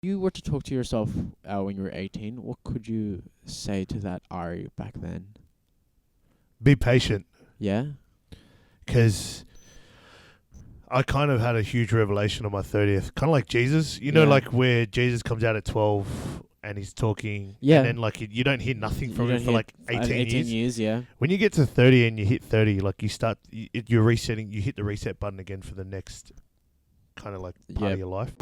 You were to talk to yourself when you were 18, what could you say to that Ari back then? Be patient, Yeah? because I kind of had a huge revelation on my 30th. Kind of like Jesus. You know, Yeah. like where Jesus comes out at 12 and he's talking. Yeah. And then like you don't hear nothing from You him don't for hear like 18 years. yeah. When you get to 30 and you hit 30, like you're resetting, you hit the reset button again for the next kind of like part of your life.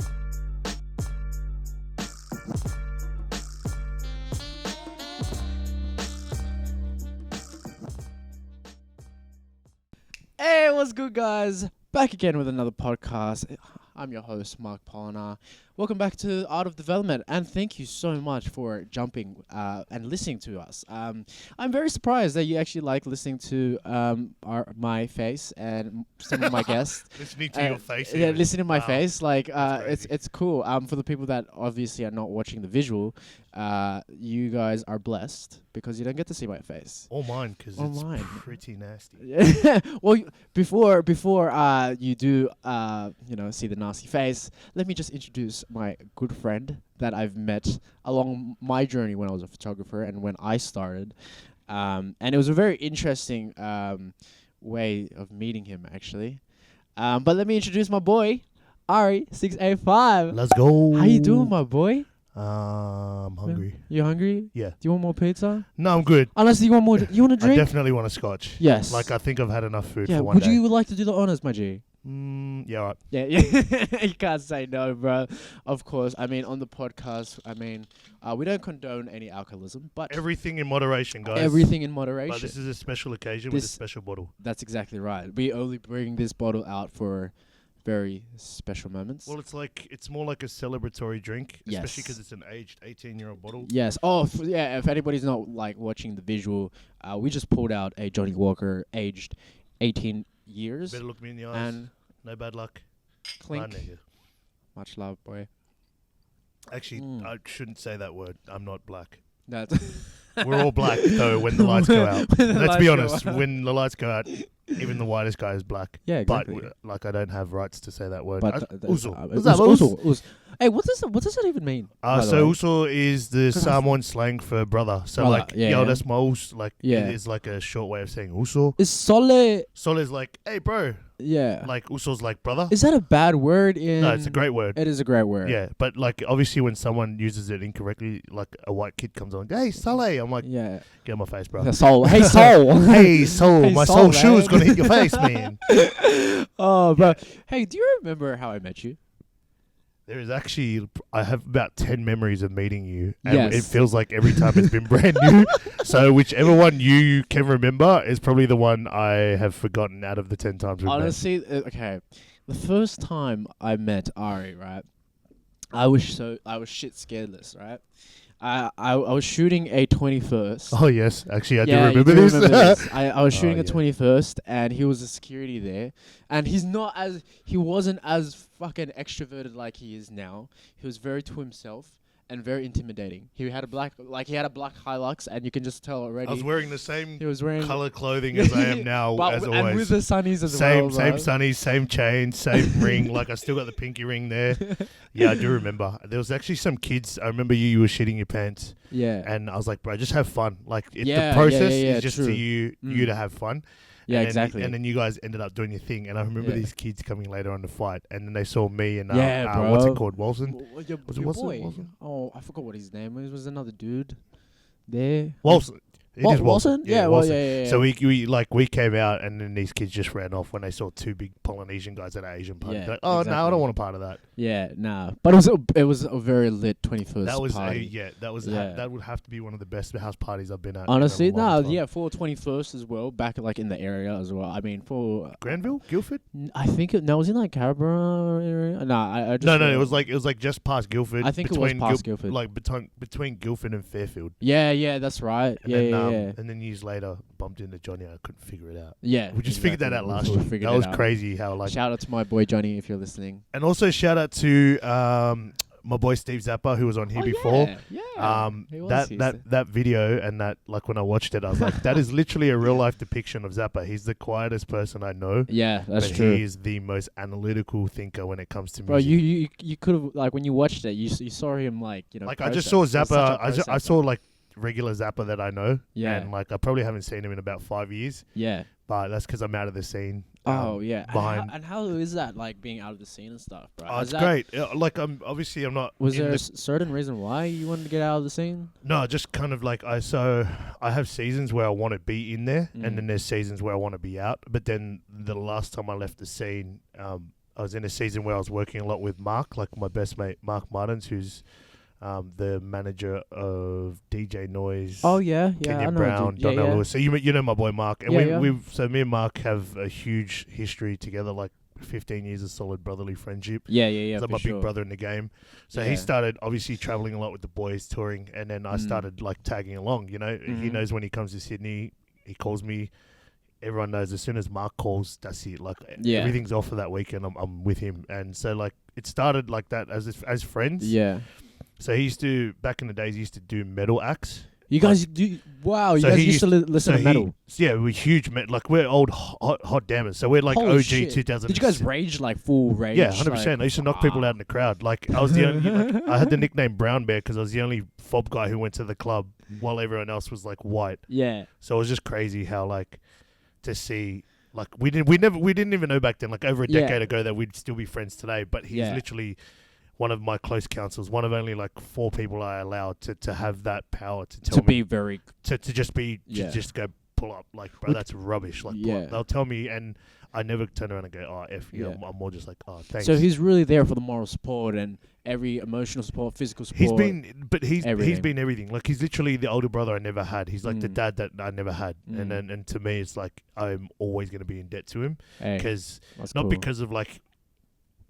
Hey, what's good, guys? Back again with another podcast. I'm your host, Mark Polinar. Welcome back to Art of Development, and thank you so much for jumping and listening to us. I'm very surprised that you actually like listening to my face and some of my guests. Listening to your face. Yeah, listening to my Wow. face. Like, That's it's cool. For the people that obviously are not watching the visual, you guys are blessed because you don't get to see my face. Or mine, because Or it's mine. pretty nasty. Well, before you do see the nasty face, let me just introduce my good friend that I've met along my journey when I was a photographer and when I started, and it was a very interesting way of meeting him actually. But let me introduce my boy, Ari685. Let's go. How you doing, my boy? I'm hungry. You hungry? Yeah. Do you want more pizza? No, I'm good. Unless you want more, you want a I drink? definitely want a scotch. Yes. Like, I think I've had enough food Yeah. for one Would day. you like to do the honors, my G? Yeah, all right. Yeah, you can't say no, bro. Of course. I mean, on the podcast, we don't condone any alcoholism, but Everything in moderation, guys. everything in moderation. But this is a special occasion with a This- special bottle. That's exactly right. We only bring this bottle out for very special moments. Well, it's more like a celebratory drink, especially Yes. because it's an aged 18-year-old bottle. Yes. Oh, yeah. If anybody's not like watching the visual, we just pulled out a Johnny Walker aged 18 years Better look me in the eyes. and No bad luck. clink. My nigga. Much love, boy. Actually, I shouldn't say that word. I'm not black. That's We're all black, though, when the lights go out. When the Let's lights be go honest. out. When the lights go out, even the whitest guy is black. Yeah, exactly. But, like, I don't have rights to say that word. But Uso. Uso. Hey, what does that even mean? by the So way? uso is the 'Cause I Samoan slang for brother. So Brother, like, yeah, yo, yeah. that's my us. Like, Yeah. it is like a short way of saying uso. Is sole? Sol is like, hey, bro. Yeah. Like, uso's like brother. Is that a bad word in? No, it's a great word. It is a great word. Yeah, but like, obviously, when someone uses it incorrectly, like a white kid comes on, hey, Sole. I'm like, Yeah. get on my face, bro. The soul. Hey, soul. Hey, soul. Hey, My soul, soul shoe's man. gonna hit your face, man. Oh, bro. Hey, do you remember how I met you? There is actually, I have about 10 memories of meeting you, and Yes. it feels like every time it's been brand new. So whichever one you can remember is probably the one I have forgotten out of the 10 times we've met. Honestly, okay. The first time I met Ari, right? I was shit scaredless, right? I was shooting a 21st. Oh yes, actually I do Yeah, you remember do this. remember this. I was Oh, shooting a yeah. 21st, and he was a security there, and he wasn't as fucking extroverted like he is now. He was very to himself and very intimidating. He had a black Hilux, and you can just tell already. I was wearing the same he was wearing color clothing as I am now, but as and with always. the sunnies as Same well. bro. sunnies, same chain, same ring. Like I still got the pinky ring there. Yeah, I do remember. There was actually some kids. I remember you were shitting your pants, Yeah. and I was like, bro, just have fun. Like Yeah, the process yeah, is just true. to you Mm. to have fun. Yeah, and exactly. And then you guys ended up doing your thing. And I remember Yeah. these kids coming later on to fight, and then they saw me and Yeah, bro. what's it called, Wilson? Your Was it boy. Wilson? Oh, I forgot what his name was. Was another dude there? Wilson. It is Wilson? Yeah, well, Wilson. yeah. So we came out, and then these kids just ran off when they saw two big Polynesian guys at an Asian party. Yeah, They're like, oh no, I exactly. don't want a part of that. Yeah, nah. But it was a very lit 21st That was party. that would have to be one of the best house parties I've been at. Honestly, in a long time. for 21st as well, back like in the area as well. I mean, for Granville, Guildford. I think it was in like Carabra area. Nah, I just No, it was like just past Guildford. I think it was past Guildford. like between Guildford and Fairfield. Yeah, that's right. And Yeah, then, yeah. And then years later, bumped into Johnny. I couldn't figure it out. Yeah, We just figured that out last year. That was crazy. How like Shout out to my boy Johnny if you're listening. And also shout out to my boy Steve Zappa, who was on here before. Yeah. That video and that, like, when I watched it, I was like, that is literally a real life depiction of Zappa. He's the quietest person I know. Yeah, that's but true. He is the most analytical thinker when it comes to Bro, music. you could have, like, when you watched it, you saw him, like, you know. Like, I just saw Zappa. I saw like regular Zappa that I know. Yeah. And like I probably haven't seen him in about 5 years. Yeah. But that's because I'm out of the scene. Oh yeah. Behind. And how is that, like, being out of the scene and stuff, bro? Oh, it's great. Like, I'm not. Was there a certain reason why you wanted to get out of the scene? No, just kind of like I have seasons where I want to be in there, and then there's seasons where I want to be out. But then the last time I left the scene, I was in a season where I was working a lot with Mark, like my best mate Mark Martins, who's the manager of DJ Noise. Oh yeah, Kenya Brown, Donnell Lewis. So you know my boy Mark, and me and Mark have a huge history together, like 15 years of solid brotherly friendship. Yeah. He's like my big brother in the game. So he started obviously traveling a lot with the boys, touring, and then I started like tagging along. You know, he knows when he comes to Sydney, he calls me. Everyone knows as soon as Mark calls, that's it. Like everything's off for that weekend. I'm with him, and so like it started like that as friends. Yeah. So he used to, back in the days, he used to do metal acts. You guys do, wow, you guys used to listen to metal. We're huge metal, like we're old hot dammers. So we're like Holy OG shit. 2000. Did you guys rage, like full rage? Yeah, 100%. I used to knock people out in the crowd. Like I was the only, like, I had the nickname Brown Bear because I was the only fob guy who went to the club while everyone else was like white. Yeah. So it was just crazy how like to see, like we didn't even know back then, like over a decade ago, that we'd still be friends today. But he's literally one of my close counsels, one of only like 4 people I allowed to have that power to tell me. Be very... To just be, to just go pull up. Like, bro, that's rubbish. Like, they'll tell me, and I never turn around and go, oh, F you. I'm more just like, oh, thanks. So he's really there for the moral support and every emotional support, physical support. He's been everything. Like, he's literally the older brother I never had. He's like the dad that I never had. And to me, it's like, I'm always going to be in debt to him. Because, because of like,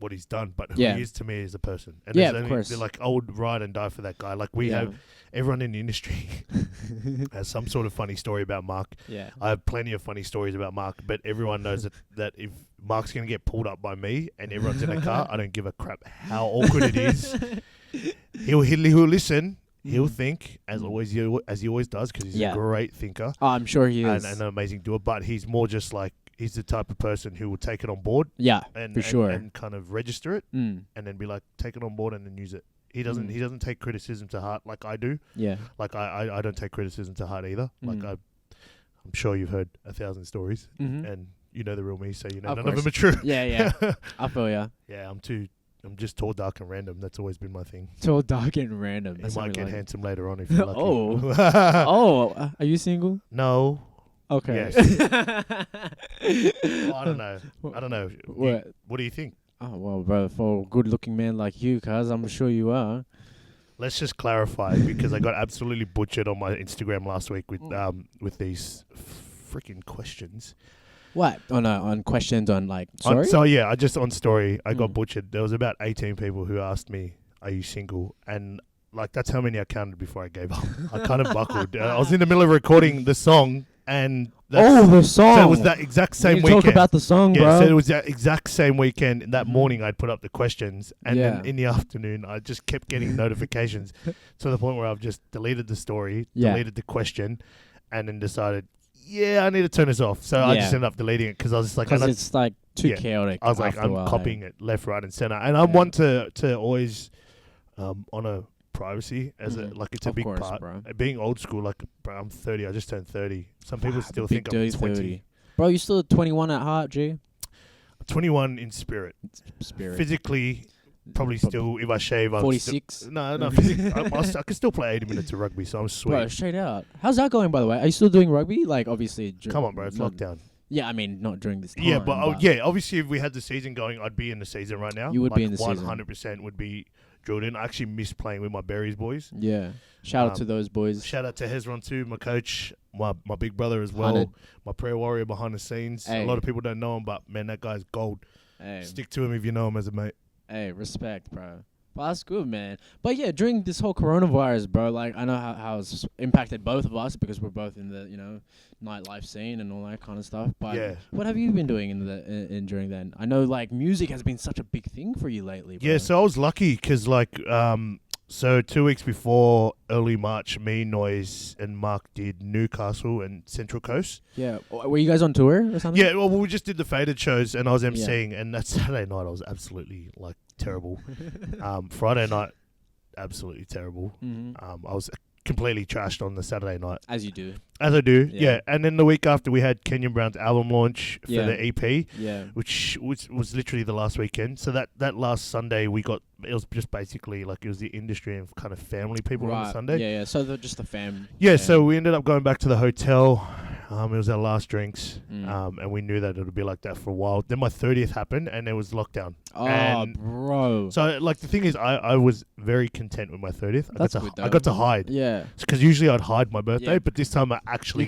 what he's done, but who he is to me as a person. And of course. Like, I would ride and die for that guy. Like, we have, everyone in the industry has some sort of funny story about Mark. Yeah. I have plenty of funny stories about Mark, but everyone knows that if Mark's going to get pulled up by me and everyone's in a car, I don't give a crap how awkward it is. He'll listen. He'll think, as he always does, because he's a great thinker. Oh, I'm sure he is. And an amazing doer, but he's more just like, he's the type of person who will take it on board. Yeah, for sure. And kind of register it and then be like, take it on board and then use it. He doesn't take criticism to heart like I do. Yeah. Like I don't take criticism to heart either. Like I'm sure you've heard 1,000 stories and you know the real me, so you know none of them are true. Yeah. I feel ya. Yeah, I'm just tall, dark, and random. That's always been my thing. Tall, dark, and random. You might get handsome later on if you're lucky. Are you single? No. Okay. Yes. I don't know. What do you think? Oh, well, bro, for a good-looking man like you, cuz, I'm sure you are. Let's just clarify, because I got absolutely butchered on my Instagram last week with these freaking questions. What? On questions on, like, story? On story, I got butchered. There was about 18 people who asked me, are you single? And, like, that's how many I counted before I gave up. I kind of buckled. I was in the middle of recording the song, and the song. So it was that exact same weekend. Talk about the song, bro. So it was that exact same weekend. That morning, I'd put up the questions, and then in the afternoon, I just kept getting notifications to the point where I've just deleted the story, deleted the question, and then decided, I need to turn this off. So I just ended up deleting it because I was just like, because it's like too chaotic. I was like, I'm copying it left, right, and center, and I want to always honor privacy as it's a big part. Bro. Being old school, like, bro, I'm 30. I just turned 30. Some people still think I'm 20. 30. Bro, you still 21 at heart, G? 21 in spirit. Physically, probably still, if I shave, I'm 46. No. I can still play 80 minutes of rugby, so I'm sweet. Bro, straight out. How's that going, by the way? Are you still doing rugby? Like, obviously. Come on, bro. It's lockdown. Yeah, I mean, not during this time. Yeah, but obviously, if we had the season going, I'd be in the season right now. You would be in the 100% season. 100% would be drilled in. I actually miss playing with my Berries boys. Yeah. Shout out to those boys. Shout out to Hezron too, my coach, my big brother as well, 100. My prayer warrior behind the scenes. Hey. A lot of people don't know him, but man, that guy's gold. Hey. Stick to him if you know him as a mate. Hey, respect, bro. Well, that's good, man. But yeah, during this whole coronavirus, bro, like I know how it's impacted both of us because we're both in the nightlife scene and all that kind of stuff. But what have you been doing in during then? I know like music has been such a big thing for you lately, bro. Yeah, so I was lucky because so 2 weeks before early March, me, Noise, and Mark did Newcastle and Central Coast. Yeah, were you guys on tour or something? Yeah, well, we just did the Faded shows, and I was emceeing, and that Saturday night I was absolutely like terrible. Friday night, absolutely terrible. Mm-hmm. I was completely trashed on the Saturday night. As you do. As I do, yeah. And then the week after, we had Kenyon Brown's album launch for the EP, which was literally the last weekend. So that last Sunday, it was just basically like it was the industry and kind of family people on the Sunday. Yeah. So just the fam. Yeah, so we ended up going back to the hotel. It was our last drinks, and we knew that it would be like that for a while. Then my 30th happened, and there was lockdown. Oh, bro! So, like, the thing is, I was very content with my 30th. I got to hide. Yeah. Because usually I'd hide my birthday, but this time I actually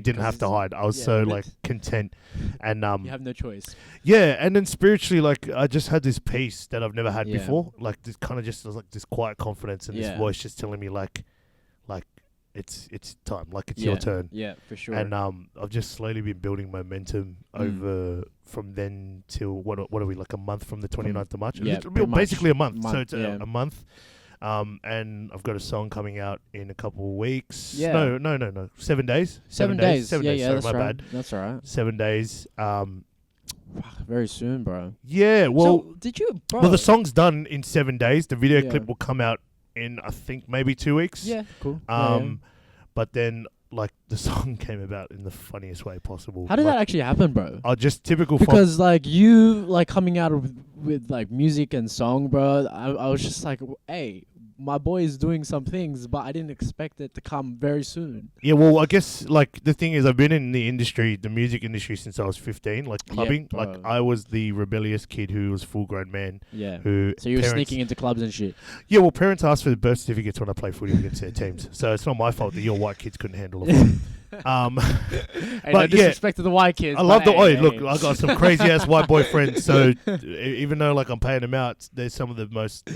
didn't have to hide. I was so like content, and you have no choice. Yeah, and then spiritually, like, I just had this peace that I've never had before. Like, this kind of just was like this quiet confidence, and this voice just telling me like. It's time, like it's your turn. Yeah, for sure. And I've just slowly been building momentum over from then till what are we, like a month from the 29th of March? Yeah, basically a month. So it's a month. And I've got a song coming out in a couple of weeks. Yeah. No. 7 days. 7 days. 7 days. Yeah, Sorry, that's my right. bad. That's all right. 7 days. Very soon, bro. Yeah, well... So, did you... Bro. Well, the song's done in 7 days. The video clip will come out in, I think, maybe 2 weeks. Yeah, cool. But then, like, the song came about in the funniest way possible. How did that actually happen, bro? Just typical... Because, like, you, like, coming out with like, music and song, bro, I was just like, hey... My boy is doing some things, but I didn't expect it to come very soon. Yeah, well, I guess, like, the thing is, I've been in the industry, the music industry, since I was 15, like, clubbing. Like, I was the rebellious kid who was full-grown man. Yeah. Who so you were sneaking into clubs and shit? Yeah, well, parents asked for the birth certificates when I played footy against their teams. So it's not my fault that your white kids couldn't handle it. Hey, but no disrespect to the white kids. I love the... Look, I got some crazy-ass white boy friends, so even though, like, I'm paying them out, they're some of the most...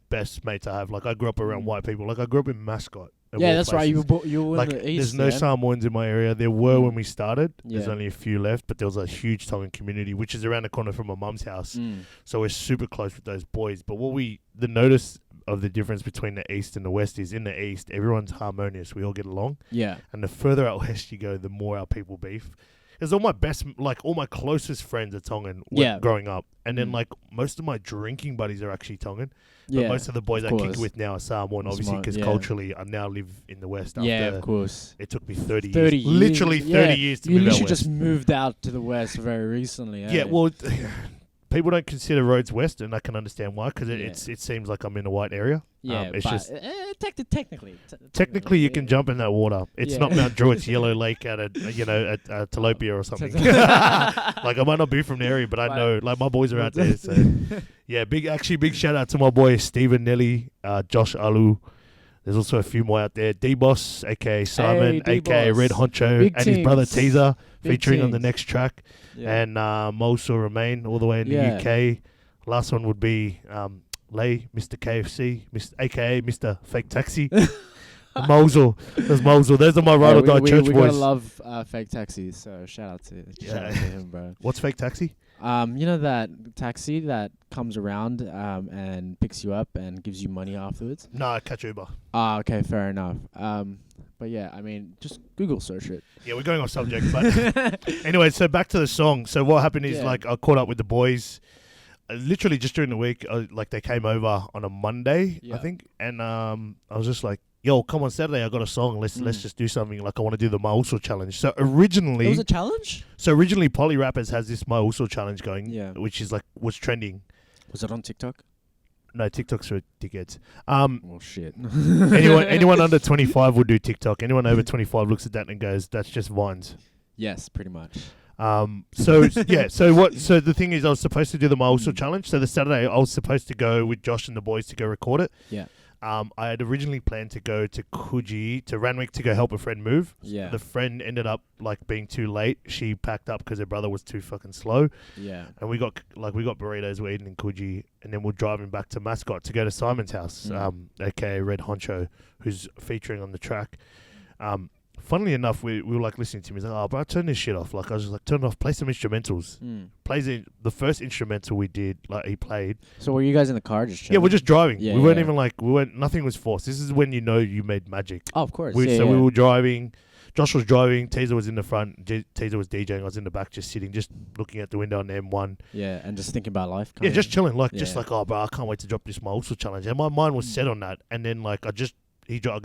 best mates I have. Like, I grew up around white people. Like, I grew up in Mascot. Yeah, that's right. You were like, in the east. There's no Samoans in my area. There were when we started. There's only a few left, but there was a huge Tongan community, which is around the corner from my mum's house. So we're super close with those boys. But the notice of the difference between the east and the west is in the east, everyone's harmonious. We all get along. Yeah. And the further out west you go, the more our people beef. Because all my closest friends are Tongan growing up. And then, like, most of my drinking buddies are actually Tongan. But most of the boys I kick with now are Samoan, obviously, because culturally I now live in the West. Of course. It took me 30 years. Literally 30 years to move out west. You literally just moved out to the West very recently. Yeah, well, people don't consider roads West, and I can understand why, because it seems like I'm in a white area. Yeah, it's but just technically you can jump in that water. It's not Mount Druitt's Yellow Lake at Tilapia or something. Like, I might not be from the area, but I know, like, my boys are out there. So yeah, big shout out to my boy Stephen Nelly, Josh Alu. There's also a few more out there. D-Boss, aka Simon, aka Red Honcho, big and his brother Teaser, featuring on the teams. next track. And Mosul Remain, all the way in the UK. Last one would be Lay, Mr. KFC, aka Mr. Fake Taxi. Mosul. There's Mosul. Those are my ride or die church boys. We gotta love Fake Taxi, so shout out to him, bro. What's Fake Taxi? You know that taxi that comes around and picks you up and gives you money afterwards? No, I catch Uber. Okay, fair enough. But yeah, I mean, just Google search it. Yeah, we're going off subject, but anyway, so back to the song. So what happened is, like, I caught up with the boys literally just during the week. Like, they came over on a Monday, I think, and I was just like, yo, come on Saturday, I got a song. Let's just do something. Like, I want to do the Mauso challenge. So originally... It was a challenge? So originally, Poly Rappers has this Mauso challenge going, which is, like, was trending. Was it on TikTok? No, TikTok's for dickheads. Well, shit. anyone under 25 would do TikTok. Anyone over 25 looks at that and goes, that's just Vines. Yes, pretty much. So the thing is, I was supposed to do the Mauso challenge. So the Saturday, I was supposed to go with Josh and the boys to go record it. Yeah. I had originally planned to go to Coogee, to Randwick, to go help a friend move. Yeah. The friend ended up like being too late. She packed up because her brother was too fucking slow. Yeah. And we got burritos we're eating in Coogee, and then we're driving back to Mascot to go to Simon's house, aka Red Honcho, who's featuring on the track. Funnily enough, we were like listening to him. He's like, "Oh, bro, turn this shit off." Like I was just like, "Turn it off. Play some instrumentals." Plays the first instrumental we did. Like he played. So were you guys in the car just? Yeah, we're just driving. Yeah, we weren't even like Nothing was forced. This is when you know you made magic. Oh, of course. We were driving. Josh was driving. Teaser was in the front. Teaser was DJing. I was in the back, just sitting, just looking out the window on the M1. Yeah, and just thinking about life. Yeah, just chilling. Like oh, bro, I can't wait to drop this my also challenge. And my mind was set on that. And then like I go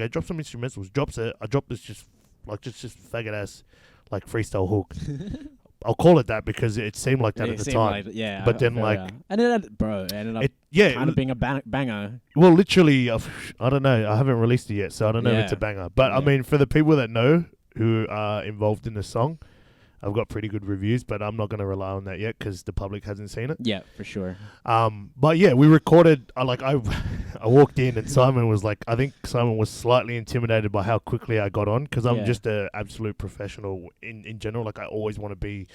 drop some instrumentals. Drops it. I dropped this just faggot ass like freestyle hook. I'll call it that because it seemed like that at the time. Like, but then and it ended up kind of being a banger. Well, literally, I don't know. I haven't released it yet, so I don't know if it's a banger. But I mean, for the people that know who are involved in the song, I've got pretty good reviews, but I'm not going to rely on that yet because the public hasn't seen it. Yeah, for sure. But yeah, we recorded. I walked in and Simon was like, I think Simon was slightly intimidated by how quickly I got on because I'm just an absolute professional in general. Like I always want to be,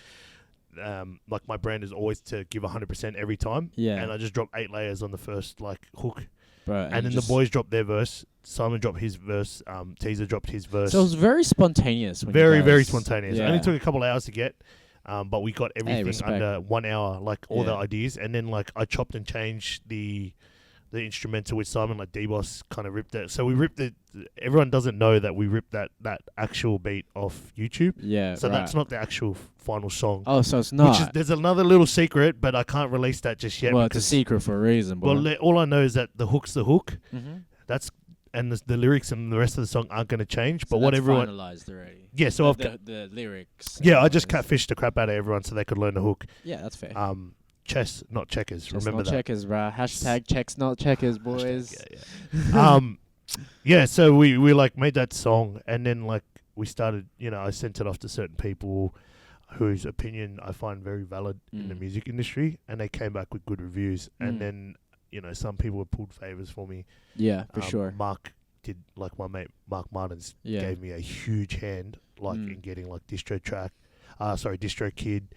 like my brand is always to give 100% every time. Yeah. And I just dropped 8 layers on the first like hook. Bro, and then the boys dropped their verse. Simon dropped his verse. Teaser dropped his verse. So it was very spontaneous. Very spontaneous. It only took a couple of hours to get, but we got everything under 1 hour, like all the ideas. And then like I chopped and changed the instrumental with Simon, like D-Boss kind of ripped it. So we ripped it. Everyone doesn't know that we ripped that actual beat off YouTube. Yeah. So that's not the actual final song. Oh, so it's not. There's another little secret, but I can't release that just yet. Well, it's a secret for a reason. Boy. Well, all I know is that the hook's the hook. Mm-hmm. And the lyrics and the rest of the song aren't going to change. So but what everyone finalized already. Yeah. So the lyrics. Yeah, I just catfished the crap out of everyone so they could learn the hook. Yeah, that's fair. Chess, not checkers. Chess, remember not that. Checkers, bro. Hashtag checks, not checkers, boys. Yeah. So we like made that song, and then like we started. I sent it off to certain people whose opinion I find very valid in the music industry, and they came back with good reviews. And then some people have pulled favors for me. Yeah, for sure. Mark did, like my mate Mark Martins gave me a huge hand, like in getting like Distro Kid.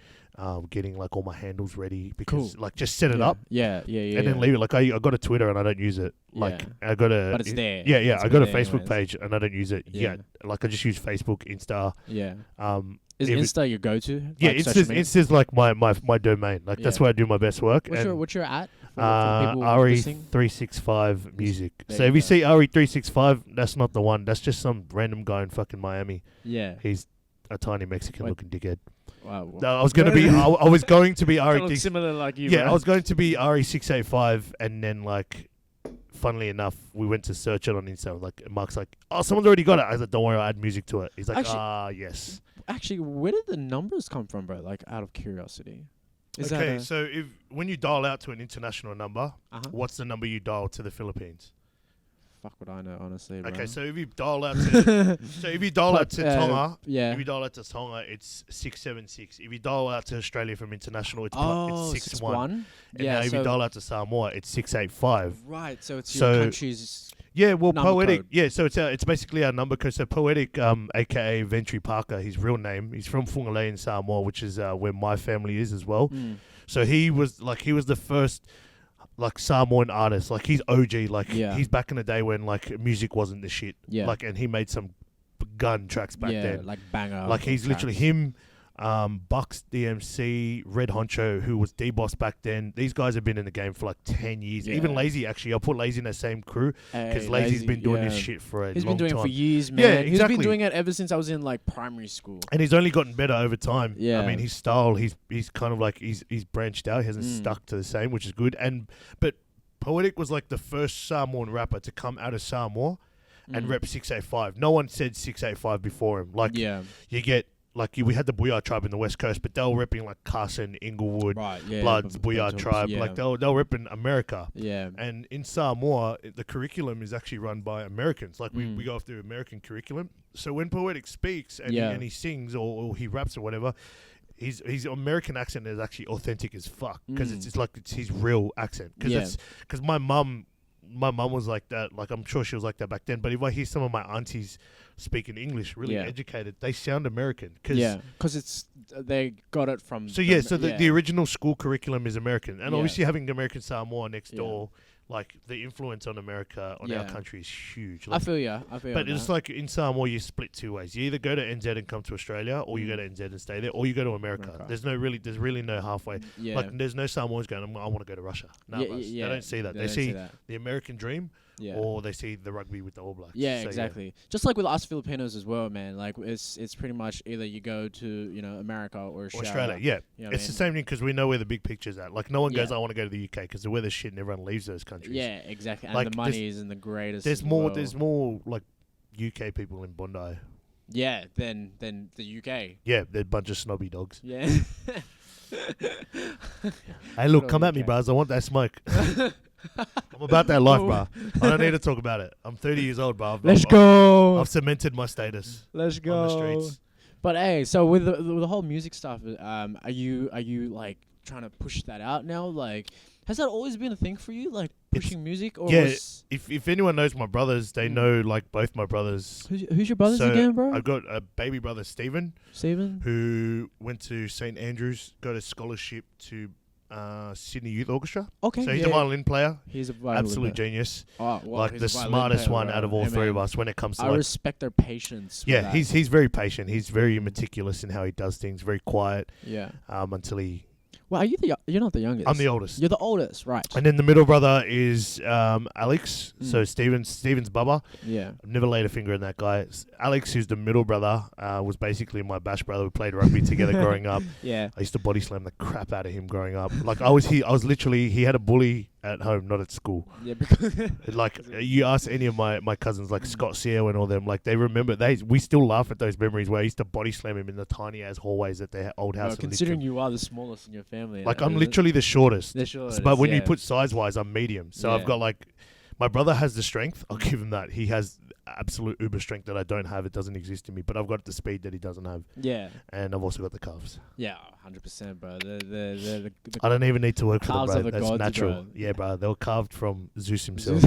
Getting like all my handles ready because like just set it up. Yeah. And then leave it. Like I got a Twitter and I don't use it. Like I got a. But it's there. Yeah. I got a Facebook page and I don't use it yet. Like I just use Facebook, Insta. Yeah. Is Insta your go-to? Yeah, Insta's like my domain. Like that's where I do my best work. What's your at? Ari685 music. So if you see Ari365, that's not the one. That's just some random guy in fucking Miami. Yeah. He's a tiny Mexican looking dickhead. Wow. No, I was going to be. I was going to be Ari. Similar like you. Yeah, bro. I was going to be Ari685, and then like, funnily enough, we went to search it on Instagram. Like Mark's like, "Oh, someone's already got it." I said, "Don't worry, I'll add music to it." He's like, yes." Actually, where did the numbers come from, bro? Like, out of curiosity. So when you dial out to an international number, what's the number you dial to the Philippines? Fuck would I know, honestly, bro. Okay, so if you dial out to Tonga, if you dial out to Tonga, it's 676. If you dial out to Australia from international, it's 6-1. And now if you dial out to Samoa, it's 685. Right, so it's your country's. Yeah, well, Poetic. Code. Yeah, so it's basically our number code. So Poetic, aka Ventry Parker, his real name. He's from Whangarei in Samoa, which is where my family is as well. So he was the first. Like Samoan artist, like he's OG, like he's back in the day when like music wasn't the shit, like, and he made some gun tracks back then, like banger, like he's literally him, Bucks DMC, Red Honcho, who was D-Boss back then. These guys have been in the game for like 10 years. Even Lazy, actually, I'll put Lazy in that same crew because Lazy's been doing this shit for a long time. He's been doing it for years, man. Yeah, exactly. He's been doing it ever since I was in like primary school. And he's only gotten better over time. Yeah. I mean, his style, he's kind of like, he's branched out. He hasn't stuck to the same, which is good. But Poetic was like the first Samoan rapper to come out of Samoa and rep 685. No one said 685 before him. Like, you get, like, we had the Booyah tribe in the West Coast, but they were repping like Carson, Inglewood, Bloods, Booyah tribe. Like, they were repping America. Yeah. And in Samoa, the curriculum is actually run by Americans. Like, we go after American curriculum. So when Poetic speaks and he sings or he raps or whatever, his American accent is actually authentic as fuck because it's his real accent. Because my mum my mum was like that. Like, I'm sure she was like that back then. But if I hear some of my aunties speaking English, really educated, they sound American. Because it's they got it from. So the original school curriculum is American, and obviously having American Samoa next door, like the influence on America on our country is huge. Like, I feel you. But it's like in Samoa, you split two ways. You either go to NZ and come to Australia, or you go to NZ and stay there, or you go to America. There's really no halfway. Yeah. Like there's no Samoans going, I want to go to Russia. No, they don't see that. They see the American dream. Yeah. Or they see the rugby with the All Blacks. Yeah, so exactly. Just like with us Filipinos as well, man. Like it's pretty much either you go to America or Australia. Yeah, it's the same thing because we know where the big picture's at. Like no one goes, I want to go to the UK because the weather's shit and everyone leaves those countries. Yeah, exactly. And like the money isn't the greatest. There's more like UK people in Bondi. Yeah, than the UK. Yeah, they're a bunch of snobby dogs. Yeah. Hey, look, come at me, bros. I want that smoke. I'm about that life, bro. I don't need to talk about it. I'm 30 years old, bro. Let's go. I've cemented my status. Let's go on the streets. But hey, so with the whole music stuff, are you like trying to push that out now? Like, has that always been a thing for you, like pushing music? Or if anyone knows my brothers, they know like both my brothers. Who's your brothers again, bro? I've got a baby brother, Stephen, who went to St Andrews, got a scholarship to Sydney Youth Orchestra. Okay, so he's a violin player. He's a violin absolute genius. Oh, well, like the smartest one out of all three of us when it comes to. I respect their patience. Yeah, he's very patient. He's very meticulous in how he does things. Very quiet. Yeah. Until he. Well, you're not the youngest. I'm the oldest. You're the oldest, right? And then the middle brother is Alex. So Steven's Bubba. Yeah. I've never laid a finger in that guy. Alex, who's the middle brother, was basically my bash brother. We played rugby together growing up. Yeah. I used to body slam the crap out of him growing up. Like I was literally, he had a bully at home, not at school. Yeah, because like you ask any of my cousins, like Scott Seo and all them, like they remember. We still laugh at those memories where I used to body slam him in the tiny ass hallways at their old house. Considering you are the smallest in your family, like I'm literally the shortest. But when you put size wise, I'm medium. So I've got like, my brother has the strength. I'll give him that. He has absolute uber strength that I don't have. It doesn't exist in me. But I've got the speed that he doesn't have. Yeah. And I've also got the calves. Yeah, 100%, bro. The I don't even need to work for them, bro. The That's gods, natural. bro. Yeah, bro. They were carved from Zeus himself.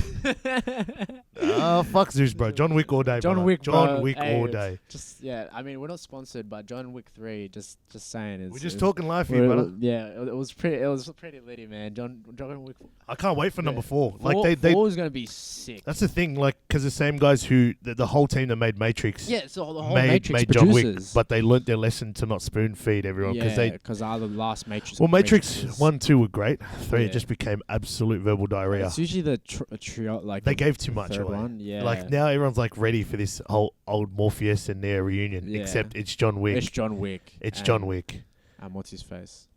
Fuck Zeus, bro. John Wick all day, John Wick, John Wick all day. Just I mean, we're not sponsored, but John Wick 3. Just saying. We're just talking life here, brother. Yeah, it was pretty litty, man. John Wick. I can't wait for number 4. Like they four is gonna be sick. That's the thing, like, because the same guys who the whole team that made Matrix. Yeah, so the whole Matrix made John producers. Wick, but they learnt their lesson to not spoon feed everyone because are the last Matrix. Well, Matrix 1, 2 were great. 3 it just became absolute verbal diarrhea. It's usually the trio, like they gave too much away. One. Yeah, like now everyone's like ready for this whole old Morpheus and Neo reunion. Except it's John Wick. It's John Wick. It's John Wick. What's his face?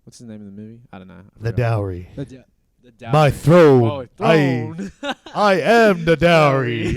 What's his name in the movie? I don't know. The Dowry. The Dowry. My throne. Oh, throne. I am the Dowry.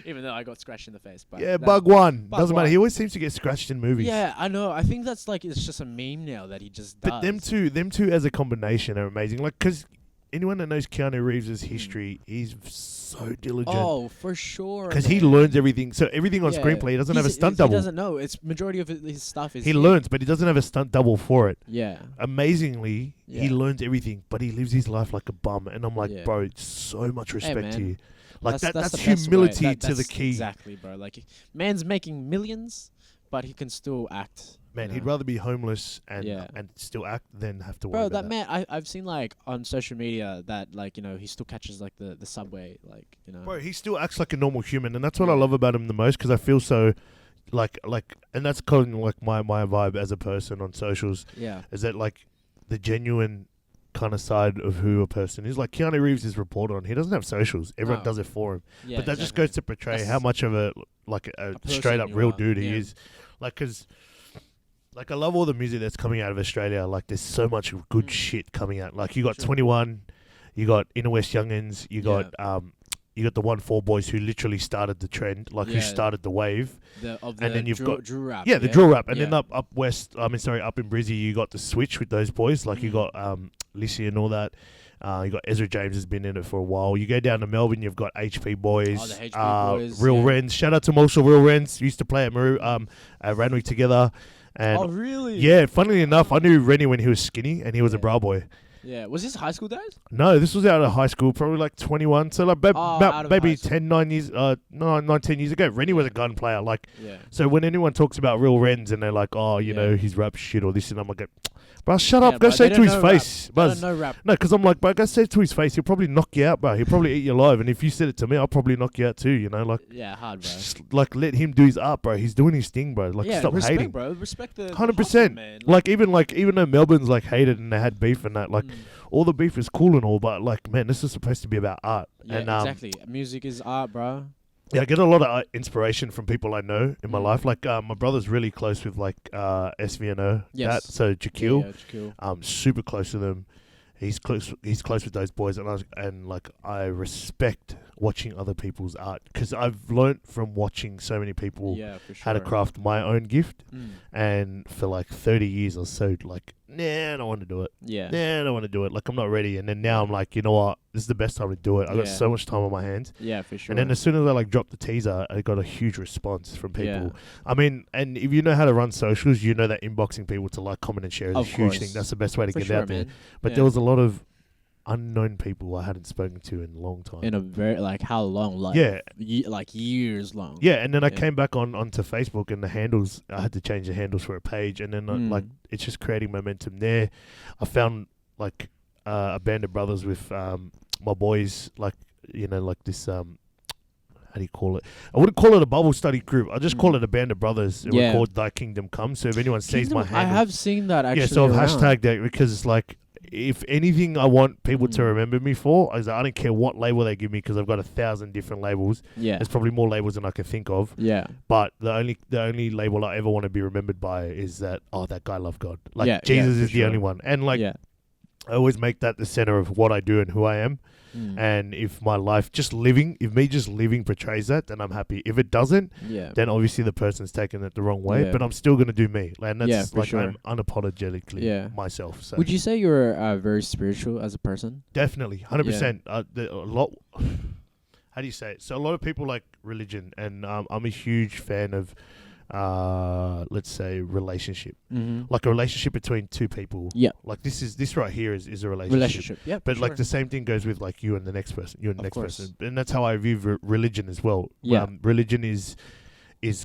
Even though I got scratched in the face. But yeah, Bug One. Doesn't matter. He always seems to get scratched in movies. Yeah, I know. I think that's like, it's just a meme now that he just does. But them two as a combination are amazing. Like, because anyone that knows Keanu Reeves' history, he's so diligent. Oh, for sure. Because he learns everything. So everything on screenplay, he doesn't have a stunt double. He doesn't know. It's majority of his stuff is... He learns, but he doesn't have a stunt double for it. Yeah. Amazingly, he learns everything, but he lives his life like a bum. And I'm like, bro, so much respect to you. Like, that's humility to the key. Exactly, bro. Like, man's making millions, but he can still act. Man, he'd rather be homeless and still act than have to worry about that. Man, I've seen, like, on social media that, like, he still catches, like, the subway, like, Bro, he still acts like a normal human, and that's what I love about him the most, because I feel so, like, and that's kind of, like, my vibe as a person on socials. Yeah. Is that, like, the genuine kind of side of who a person is. Like, Keanu Reeves is reported on. He doesn't have socials. Everyone does it for him. Yeah, but that just goes to portray how much of a straight-up real dude he is. Like, because... Like, I love all the music that's coming out of Australia. Like, there's so much good shit coming out. Like, you got 21, you got Inner West Youngins, you got the 1-4 boys who literally started the trend, like who started the wave. And then you've got drill rap. Yeah, the drill rap. And then up in Brizzy, you got the Switch with those boys. Like, you got Lissy and all that. You got Ezra James has been in it for a while. You go down to Melbourne, you've got HP Boys. Oh, the HP Boys. Real Rens. Shout out to Marshall Real Rens. Used to play at Randwick together. And oh, really? Yeah, funnily enough, I knew Rennie when he was skinny and he was a bra boy. Yeah. Was this high school days? No, this was out of high school, probably like 21. So like about maybe 9 years, 19 years ago. Rennie was a gun player. Like, so when anyone talks about real Rens and they're like, oh, you know, he's rap shit or this, and I'm like, bro, shut up. Go say it to his face. Buzz. No, because I'm like, bro, go say it to his face. He'll probably knock you out, bro. He'll probably eat you alive. And if you said it to me, I'll probably knock you out too, you know? Like, yeah, hard, bro. Just, like, let him do his art, bro. He's doing his thing, bro. Like, stop hating. Bro. Respect the 100%. Man. Even though Melbourne's, like, hated and they had beef and that, like, all the beef is cool and all, but, like, man, this is supposed to be about art. Yeah, and, exactly. Music is art, bro. Yeah, I get a lot of inspiration from people I know in my life. Like, my brother's really close with, like, SVNO. Yes. So, Jaquil. Yeah, Jaquil. I'm super close to them. He's close with those boys. And I respect watching other people's art. Because I've learnt from watching so many people how to craft my own gift. And for, like, 30 years, I was so, like, nah, I don't want to do it. Yeah. Nah, I don't want to do it. Like, I'm not ready. And then now I'm like, you know what? This is the best time to do it. I got so much time on my hands. Yeah, for sure. And then as soon as I, like, dropped the teaser, I got a huge response from people. Yeah. I mean, and if you know how to run socials, you know that inboxing people to like, comment and share is a huge thing. That's the best way to get it out there. But there was a lot of unknown people I hadn't spoken to in a long time. In a very, like, how long? Like, like years long. Yeah, and then I came back onto Facebook, and the handles, I had to change the handles for a page, and then like, it's just creating momentum there. I found, like, a band of brothers with my boys, like, you know, like this how do you call it? I wouldn't call it a Bible study group. I just call it a band of brothers. We're called Thy Kingdom Come. So if anyone sees my handle, I have seen that actually. Yeah, so I've hashtagged that because it's like, if anything I want people to remember me for is that I don't care what label they give me, because I've got 1,000 different labels. Yeah. There's probably more labels than I can think of. Yeah. But the only label I ever want to be remembered by is that, oh, that guy loved God. Like, Jesus is the only one. And like, I always make that the center of what I do and who I am. And if my life if me just living portrays that, then I'm happy. If it doesn't, then obviously the person's taken it the wrong way. But I'm still going to do me. And that's I'm unapologetically myself. So. Would you say you're very spiritual as a person? Definitely, 100%. A lot. How do you say it? So a lot of people like religion, and I'm a huge fan of, let's say, relationship. Like a relationship between two people. Yeah. Like this right here is a relationship. Yeah. But like the same thing goes with like you and the next person, you and the next person. And that's how I view religion as well. Yeah. Religion is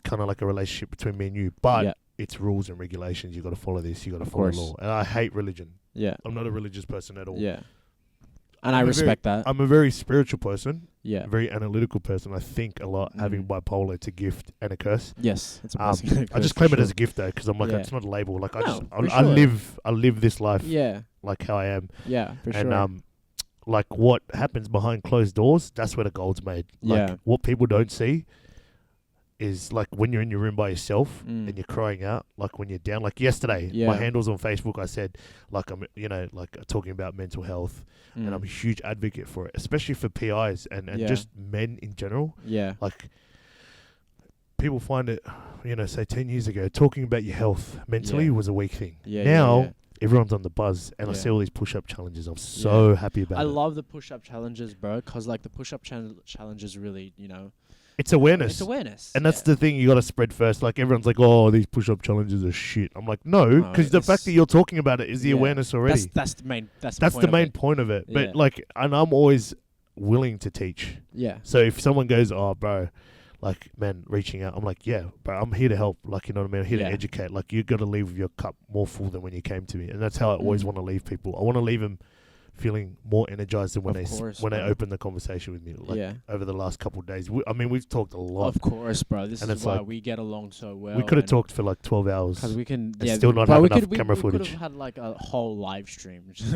kind of like a relationship between me and you, but it's rules and regulations. You got to follow this. You got to follow law. And I hate religion. Yeah. I'm not a religious person at all. Yeah. And I respect that. I'm a very spiritual person. Yeah. A very analytical person. I think a lot. Having bipolar, it's a gift and a curse. Yes. It's a blessing. I just claim it as a gift though, because I'm like, it's not a label. Like I live this life. Yeah. Like how I am. Yeah. For sure. And like what happens behind closed doors, that's where the gold's made. Like what people don't see is like when you're in your room by yourself and you're crying out, like when you're down. Like yesterday, my handles on Facebook, I said, like I'm, like talking about mental health, and I'm a huge advocate for it, especially for PIs and just men in general. Yeah, like people find it, say 10 years ago, talking about your health mentally was a weak thing. Now everyone's on the buzz, and I see all these push-up challenges. I'm so happy about it. I love the push-up challenges, bro, because like the push-up challenges really, It's awareness. It's awareness. And that's the thing you got to spread first. Like, everyone's like, oh, these push-up challenges are shit. I'm like, no, because the fact that you're talking about it is the awareness already. That's the main point of it. But, like, and I'm always willing to teach. Yeah. So if someone goes, oh, bro, like, man, reaching out, I'm like, yeah, bro, I'm here to help. Like, you know what I mean? I'm here to educate. Like, you got to leave your cup more full than when you came to me. And that's how I always want to leave people. I want to leave them feeling more energized than when they open the conversation with me, like over the last couple of days. We've talked a lot. Of course, bro. This is why we get along so well. We could have talked for like 12 hours. Because we can, still not have enough camera footage. We could have had like a whole live stream, just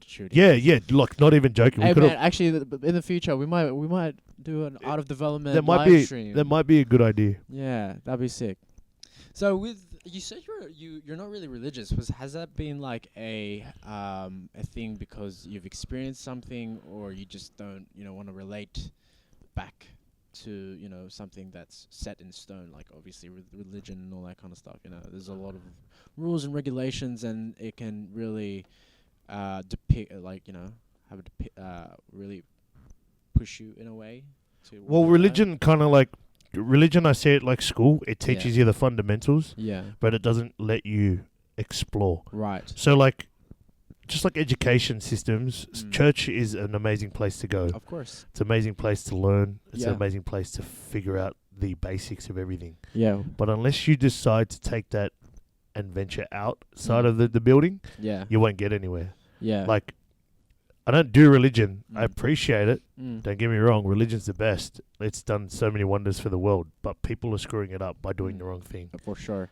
shooting. Yeah. Look, not even joking. Hey, man, actually, in the future, we might do an art of development live stream. That might be a good idea. Yeah, that'd be sick. So you said you're not really religious. Has that been like a thing because you've experienced something, or you just don't want to relate back to something that's set in stone, like obviously religion and all that kind of stuff. There's a lot of rules and regulations, and it can really depict really push you in a way to. Well, religion kind of like. Religion, I say it like school. It teaches you the fundamentals, but it doesn't let you explore. Right. So, like, just like education systems, church is an amazing place to go. Of course. It's an amazing place to learn. It's an Yeah. amazing place to figure out the basics of everything. Yeah. But unless you decide to take that and venture outside of the building, Yeah. you won't get anywhere. Yeah. Like, I don't do religion. I Mm. appreciate it. Mm. Don't get me wrong. Religion's the best. It's done so many wonders for the world. But people are screwing it up by doing the wrong thing. For sure.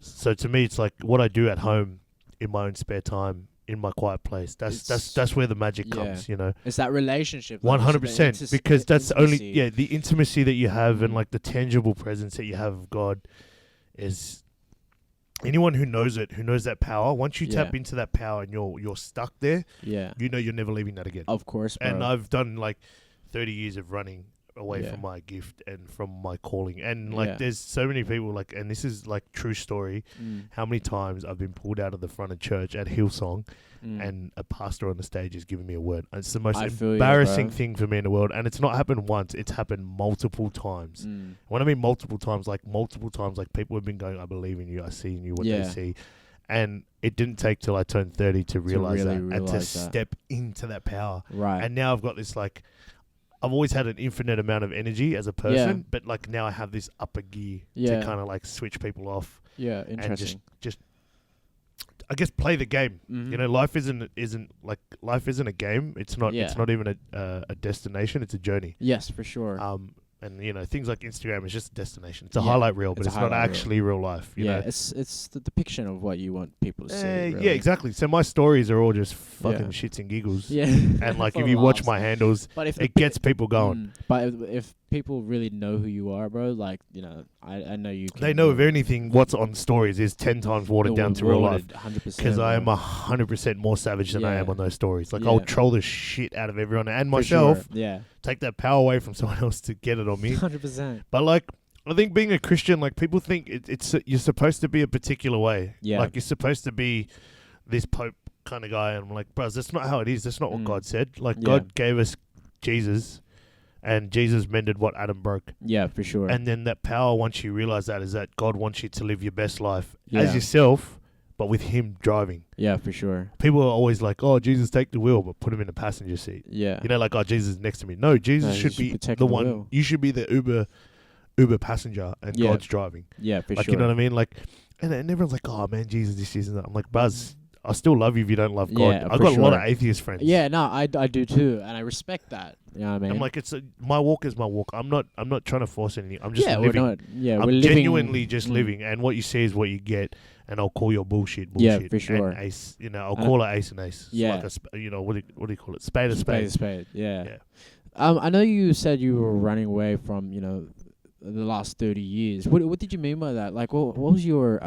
So to me, it's like what I do at home in my own spare time, in my quiet place. That's where the magic comes, you know. It's that relationship. 100%. Because that's intimacy. only the intimacy that you have and like the tangible presence that you have of God is. Anyone who knows it, who knows that power, once you tap into that power and you're stuck there, you know you're never leaving that again. Of course, bro. And I've done like 30 years of running away from my gift and from my calling. And like there's so many people like, and this is like true story, how many times I've been pulled out of the front of church at Hillsong and a pastor on the stage is giving me a word. It's the most embarrassing thing for me in the world. And it's not happened once, it's happened multiple times. When I mean multiple times, like people have been going, I believe in you, I see in you what they see. And it didn't take till I turned 30 to realize that and to step into that power. Right. And now I've got this like, I've always had an infinite amount of energy as a person, but like now I have this upper gear to kind of like switch people off. Yeah, interesting. And just I guess play the game. You know, life isn't a game. It's not even a destination. It's a journey. Yes, for sure. And you know, things like Instagram is just a destination. It's a highlight reel, but it's not actually real life. You know? It's the depiction of what you want people to see. Really. Yeah, exactly. So my stories are all just fucking shits and giggles. Yeah. And like if you watch my handles, it gets people going. But if people really know who you are, bro, like, you know, I know you can. They know if anything, what's on stories is 10 times watered down to real life. 100%. Because I am 100% more savage than I am on those stories. Like, Yeah. I'll troll the shit out of everyone and myself. Sure. Yeah. Take that power away from someone else to get it on me. 100%. But, like, I think being a Christian, like, people think it's you're supposed to be a particular way. Yeah. Like, you're supposed to be this Pope kind of guy. And I'm like, bros, that's not how it is. That's not what God said. Like, God gave us Jesus. And Jesus mended what Adam broke. Yeah, for sure. And then that power, once you realize that, is that God wants you to live your best life as yourself, but with Him driving. Yeah, for sure. People are always like, oh, Jesus, take the wheel, but put Him in the passenger seat. Yeah. You know, like, oh, Jesus is next to me. No, Jesus should be the one. Wheel. You should be the Uber passenger, and God's driving. Yeah, for like, sure. You know what I mean? Like, and everyone's like, oh, man, Jesus, this isn't that. I'm like, Buzz, I still love you if you don't love God. Yeah, I've got a lot of atheist friends. Yeah, no, I do too, and I respect that. You know what I mean? I'm like, my walk is my walk. I'm not trying to force anything. I'm just living. I'm genuinely just living, and what you see is what you get. And I'll call your bullshit. Yeah, for sure. And ace, you know, I'll call it ace and ace. Yeah. It's like you know, what do you call it? Spade a spade. Spade. Yeah. I know you said you were running away from, you know, the last 30 years. What did you mean by that? Like, what was your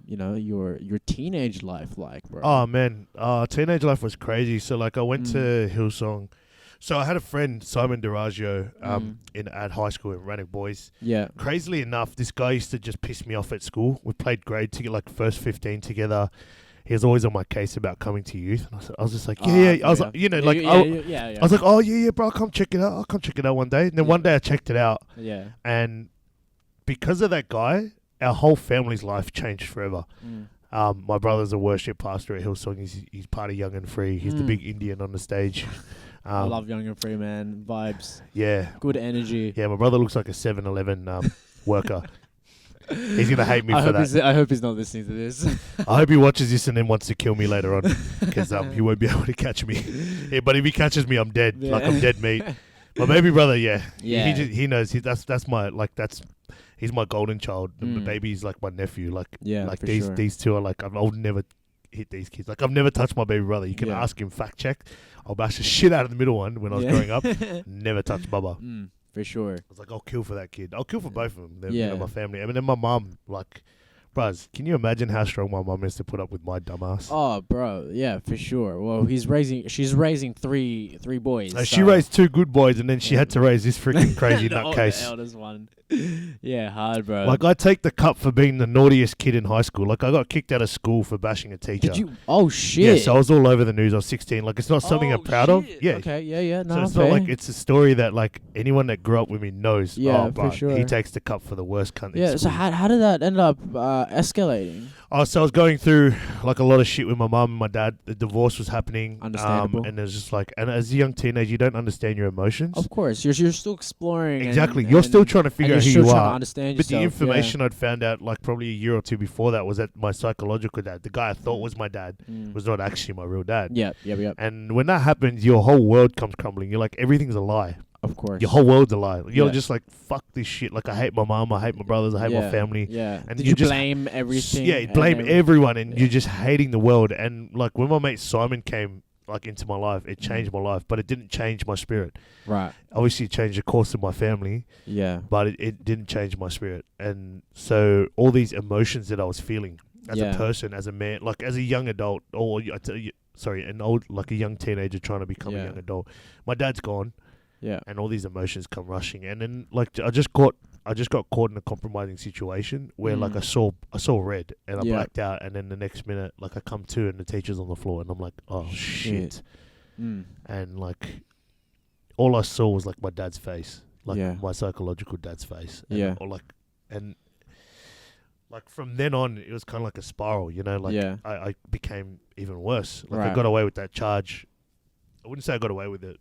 you know, your teenage life like, bro? Oh man, teenage life was crazy. So like, I went to Hillsong. So I had a friend, Simon DeRaggio, at high school in Rannoch Boys. Yeah. Crazily enough, this guy used to just piss me off at school. We played grade to get like first 15 together. He was always on my case about coming to youth. And I was just like, I was like, you know, like, I was like, oh yeah, bro, I'll come check it out. I'll come check it out one day. And then one day I checked it out. Yeah. And because of that guy, our whole family's life changed forever. My brother's a worship pastor at Hillsong. He's part of Young and Free. He's the big Indian on the stage. I love Young and Free, man. Vibes. Yeah. Good energy. Yeah, my brother looks like a 7-Eleven worker. He's going to hate me for that. I hope he's not listening to this. I hope he watches this and then wants to kill me later on because he won't be able to catch me. Yeah, but if he catches me, I'm dead. Yeah. Like, I'm dead meat. My baby brother, he knows. That's my, like, he's my golden child. The baby's like my nephew. Like, these two are like, I'll never hit these kids. Like, I've never touched my baby brother. You can ask him, fact check. I'll bash the shit out of the middle one when I was growing up. Never touched Bubba. For sure. I was like, I'll kill for that kid. I'll kill for both of them. They're, you know, my family. I mean, then my mum, like, bruz, can you imagine how strong my mum is to put up with my dumbass? Oh, bro, yeah, for sure. Well, she's raising three boys. She raised two good boys, and then she had to raise this freaking crazy nutcase. The eldest one. Yeah, hard, bro. Like, I take the cup for being the naughtiest kid in high school. Like, I got kicked out of school for bashing a teacher. Did you? Oh shit. Yeah, so I was all over the news. I was 16. Like, it's not something I'm proud of. Yeah. Okay, yeah. No, So it's fair. not like it's a story that like anyone that grew up with me knows. Yeah, oh, for but sure. he takes the cup for the worst cunt. Yeah. in So school. how did that end up escalating? Oh, so I was going through like a lot of shit with my mum and my dad. The divorce was happening. Understandable. And it was just like, and as a young teenager, you don't understand your emotions. Of course, you're still exploring. Exactly. You're still trying to figure out who you trying to are. understand But the yourself, information I'd found out like probably a year or two before that was that my psychological dad, the guy I thought was my dad, was not actually my real dad. Yeah. And when that happens, your whole world comes crumbling. You're like, everything's a lie. Of course. Your whole world's a lie. You're Yeah. just like, fuck this shit. Like, I hate my mom, I hate my brothers, I hate my family. Yeah. And Did you you just blame everything? Yeah, blame everyone, and Yeah. you're just hating the world. And like when my mate Simon came like into my life, it changed my life, but it didn't change my spirit. Right. Obviously, it changed the course of my family, Yeah. but it didn't change my spirit. And so all these emotions that I was feeling as a person, as a man, like as a young adult, or an old, like a young teenager trying to become a young adult. My dad's gone. Yeah. And all these emotions come rushing, and then like I just got caught in a compromising situation where like I saw red and I blacked out, and then the next minute like I come to and the teacher's on the floor, and I'm like, oh shit. And like all I saw was like my dad's face, like my psychological dad's face, and like from then on it was kind of like a spiral, you know, like I became even worse. Like I got away with that charge. I wouldn't say I got away with it.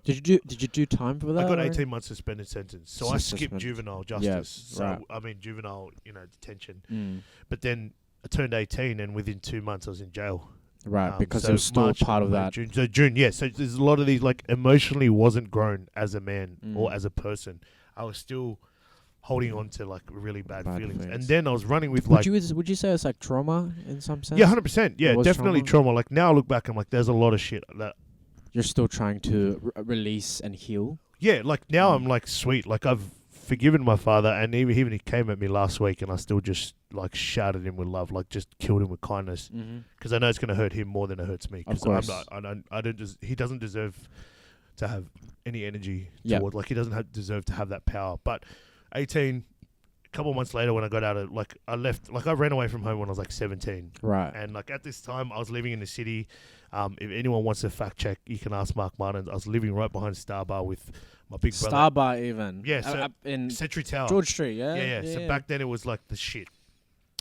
Did you do time for that? I got 18 months suspended sentence. So I skipped juvenile justice. Juvenile, detention. But then I turned 18 and within 2 months I was in jail. Right, because it was still March, part of that. June, yeah. So there's a lot of these, like, emotionally wasn't grown as a man or as a person. I was still holding on to, like, really bad feelings. And then I was running with, like... Would you say it's, like, trauma in some sense? Yeah, 100%. Yeah, definitely trauma. Like, now I look back, I'm like, there's a lot of shit that... You're still trying to release and heal? Yeah, like, now I'm, like, sweet. Like, I've forgiven my father, and even he came at me last week, and I still just, like, shouted him with love, like, just killed him with kindness. Because I know it's going to hurt him more than it hurts me. Because he doesn't deserve to have any energy towards... Like, he doesn't deserve to have that power. But 18... A couple of months later, when I got out of, like, I left, like, I ran away from home when I was like 17. Right. And like at this time, I was living in the city. If anyone wants to fact check, you can ask Mark Martin. I was living right behind Star Bar with my big brother. Star Bar, even. Yeah, so in Century Tower, George Street. Yeah. Yeah. So back then it was like the shit,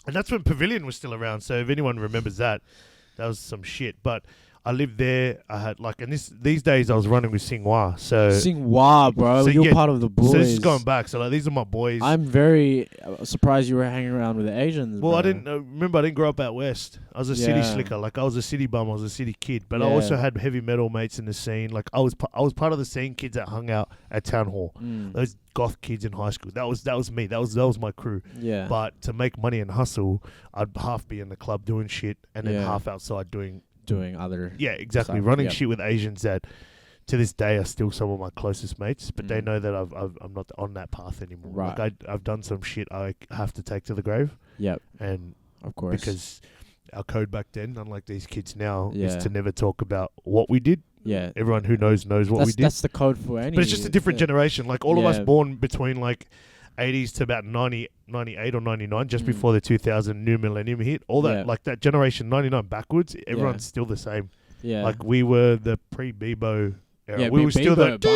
and that's when Pavilion was still around. So if anyone remembers that was some shit. But I lived there. I had like, and these days I was running with Singhua. So Singhua, bro, you're part of the boys. So this is going back. So like, these are my boys. I'm very surprised you were hanging around with the Asians. Well, bro. I didn't remember. I didn't grow up out west. I was a city slicker. Like I was a city bum. I was a city kid. But I also had heavy metal mates in the scene. Like I was part of the scene kids that hung out at Town Hall. Those goth kids in high school. That was me. That was my crew. Yeah. But to make money and hustle, I'd half be in the club doing shit, and then half outside doing other exactly stuff. running shit with Asians that to this day are still some of my closest mates, but they know that I'm not on that path anymore. Right. Like I've done some shit I have to take to the grave. Yep. And of course, because our code back then, unlike these kids now, is to never talk about what we did. Yeah. Everyone who knows what we did. That's the code for any. But it's just a different generation. Like all of us born between like 80s to about 98 or 99, just before the 2000 new millennium hit. All that, like that generation 99 backwards, everyone's still the same. Yeah. Like we were the pre-Bebo era. We were still the... Do you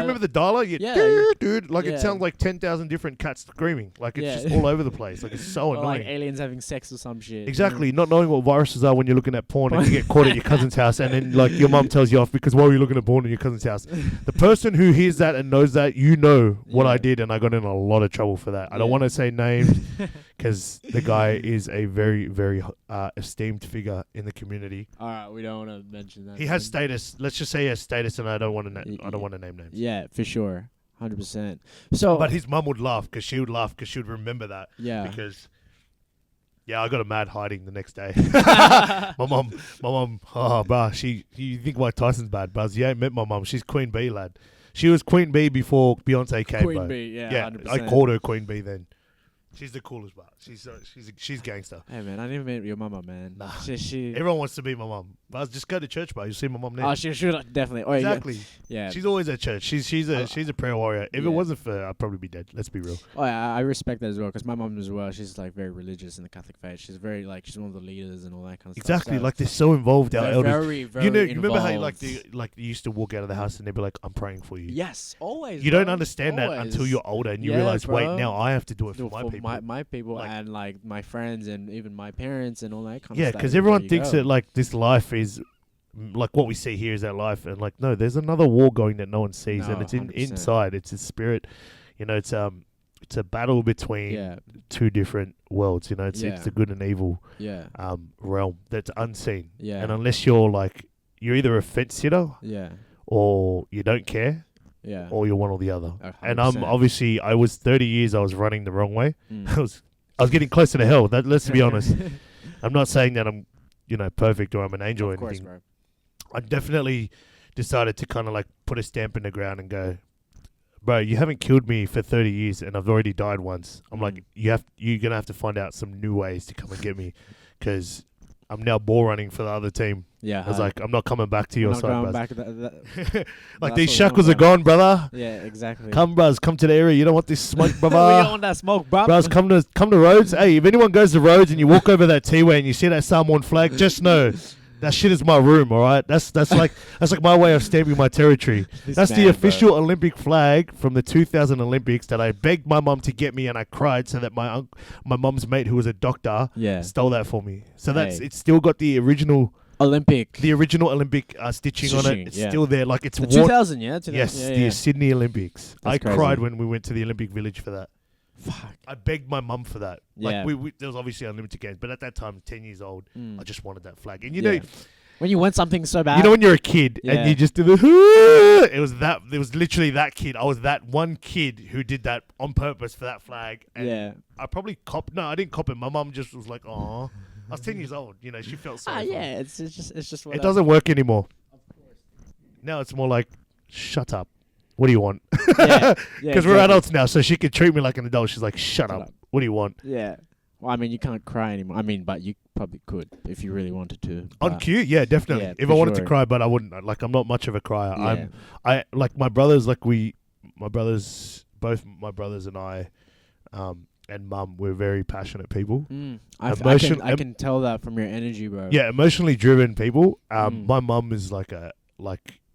remember the dialer? Dude. Like it sounds like 10,000 different cats screaming. Like it's just all over the place. Like it's so annoying. Like aliens having sex or some shit. Exactly. Not knowing what viruses are when you're looking at porn and you get caught at your cousin's house, and then like your mum tells you off because why were you looking at porn at your cousin's house? The person who hears that and knows that, you know what I did, and I got in a lot of trouble for that. I don't want to say names because the guy is a very, very esteemed figure in the community. All right, we don't want to mention that. He has status. Let's just say he has status, and I don't want to. I don't want to name names. Yeah, for sure, 100%. So, but his mum would laugh because she would remember that. Yeah. Because, I got a mad hiding the next day. my mum. Oh, bruh, you think Mike Tyson's bad, Buzz? You ain't met my mum. She's Queen Bee, lad. She was Queen Bee before Beyonce came. Queen Bee, yeah. 100%. I called her Queen Bee then. She's the coolest, but she's gangster. Hey man, I didn't meet your mama, man. Nah. She Everyone wants to meet my mum. But just go to church, bro. You'll see my mum there. Oh, she should definitely. Oh, exactly. Yeah. She's always at church. She's a prayer warrior. If it wasn't for her, I'd probably be dead. Let's be real. Oh, yeah, I respect that as well because my mom as well. She's like very religious in the Catholic faith. She's very like she's one of the leaders and all that kind of stuff. Exactly. Like they're so involved. Our elders. Very, very you involved. remember how you used to walk out of the house and they'd be like, "I'm praying for you." Yes, always. You don't understand that until you're older and you realize, wait, now I have to do it for my people. My people like, and like my friends and even my parents and all that kind of stuff. Yeah, because everyone thinks that like this life is like what we see here is our life, and like no, there's another war going that no one sees, and it's inside. It's a spirit, it's a battle between two different worlds. It's the good and evil realm that's unseen. Yeah, and unless you're either a fence sitter, or you don't care. Yeah. Or you're one or the other. 100%. And I was 30 years I was running the wrong way. I was getting closer to hell. Let's be honest. I'm not saying that I'm, perfect or I'm an angel or anything. Bro. I definitely decided to kind of like put a stamp in the ground and go, bro, you haven't killed me for 30 years and I've already died once. I'm like, you're going to have to find out some new ways to come and get me because I'm now ball running for the other team. Yeah, I was like, I'm not coming back to your side, bros. Like these shackles are gone, brother. Yeah, exactly. Come, bros, come to the area. You don't want this smoke, brother. We don't want that smoke, bro. Bros, come to Rhodes. Hey, if anyone goes to Rhodes and you walk over that T-way and you see that Samoan flag, just know that shit is my room. All right, that's like my way of stamping my territory. That's the official Olympic flag from the 2000 Olympics that I begged my mum to get me, and I cried so that my mum's mate, who was a doctor, stole that for me. So it's still got the original Olympic stitching on it. It's still there. Like it's 2000, yeah. 2000, yes, the Sydney Olympics. That's crazy. Cried when we went to the Olympic Village for that. Fuck. I begged my mum for that. Like there was obviously unlimited games, but at that time, 10 years old, I just wanted that flag. And you know, when you want something so bad, when you're a kid and you just do the, it was literally that kid. I was that one kid who did that on purpose for that flag. And I probably I didn't cop it. My mum just was like, "Aw." I was 10 years old. She felt sorry. It's just. It doesn't work anymore. Of course. Now it's more like, shut up. What do you want? Because we're adults now, so she could treat me like an adult. She's like, shut up. What do you want? Yeah. Well, I mean, you can't cry anymore. I mean, but you probably could if you really wanted to. On cue? Yeah, definitely. Yeah, if I wanted to cry, but I wouldn't. Like, I'm not much of a crier. Yeah. I like my brothers, both my brothers and I, and mum, we're very passionate people. I can tell that from your energy, bro. Yeah, emotionally driven people. My mum is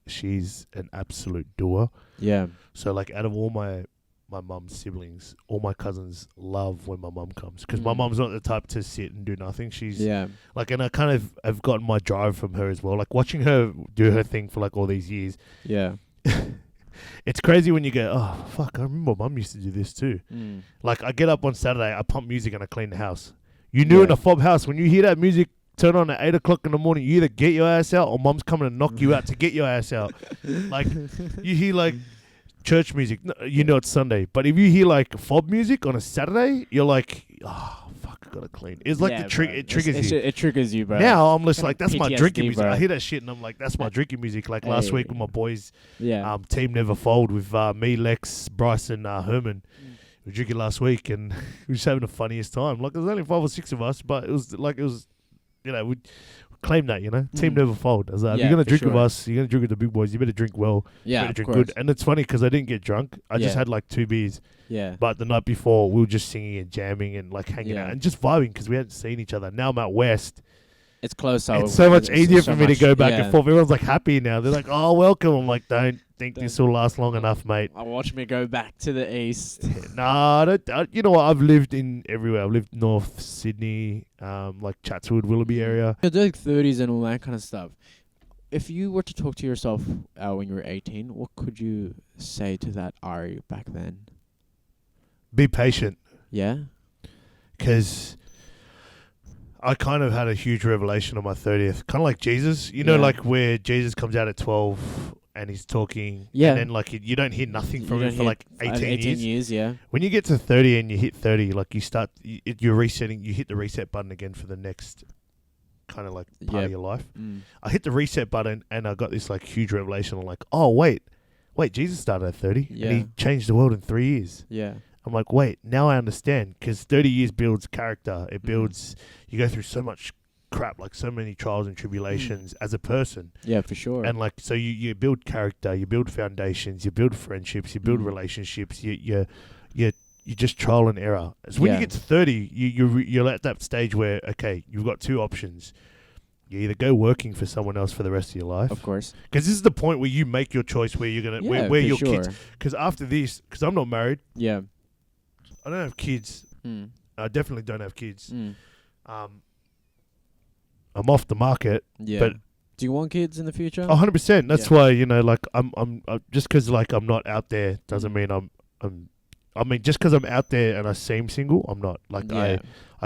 she's an absolute doer. Yeah. So like out of all my mum's siblings, all my cousins love when my mum comes because my mum's not the type to sit and do nothing. She's and I kind of have gotten my drive from her as well. Like watching her do her thing for like all these years. Yeah. It's crazy when you go, oh fuck, I remember mum used to do this too. Like I get up on Saturday, I pump music and I clean the house. You knew in a fob house when you hear that music turn on at 8 o'clock in the morning, you either get your ass out or mum's coming to knock you out to get your ass out. Like you hear like church music, it's Sunday, but if you hear like fob music on a Saturday, you're like, oh fuck, I gotta clean. It's like it triggers you. It triggers you, bro. Now I'm just like, that's PTSD, my drinking music. Bro. I hear that shit and I'm like, that's my drinking music. Like last week with my boys, Team Never Fold with me, Lex, Bryce, and Herman. We were drinking last week and we were just having the funniest time. Like there was only 5 or 6 of us, but it was we claim that, Team Never Fold. I was like, if you're going to drink with us, you're going to drink with the big boys, you better drink well. Yeah, you better drink good. And it's funny because I didn't get drunk. I just had like 2 beers. Yeah. But the night before, we were just singing and jamming and like hanging out and just vibing because we hadn't seen each other. Now I'm out west. It's closer. It's so much easier for me to go back and forth. Everyone's like happy now. They're like, oh, welcome. I'm like, don't think this will last long enough, mate. Watch me go back to the east. Nah, you know what? I've lived in everywhere. I've lived North Sydney, like Chatswood, Willoughby area. You're doing 30s and all that kind of stuff. If you were to talk to yourself when you were 18, what could you say to that Ari back then? Be patient. Yeah? Because I kind of had a huge revelation on my 30th. Kind of like Jesus. Like where Jesus comes out at 12 and he's talking. Yeah. And then like you don't hear nothing from him for like 18 years. Yeah. When you get to 30 and you hit 30, like you're resetting, you hit the reset button again for the next kind of like part of your life. I hit the reset button and I got this like huge revelation. I'm like, oh, wait, Jesus started at 30 and he changed the world in 3 years. Yeah. I'm like, wait, now I understand. Because 30 years builds character. It builds, you go through so much crap, like so many trials and tribulations as a person. Yeah, for sure. And like, so you build character, you build foundations, you build friendships, you build relationships, you just trial and error. So when you get to 30, you're at that stage where, okay, you've got two options. You either go working for someone else for the rest of your life. Of course. Because this is the point where you make your choice where you're going to, where your kids. Because after this, because I'm not married. Yeah. I don't have kids. I definitely don't have kids. I'm off the market. Yeah. But do you want kids in the future? 100%. That's why, you know, like I'm just because like I'm not out there doesn't mean I mean, just because I'm out there and I seem single, I'm not. Like I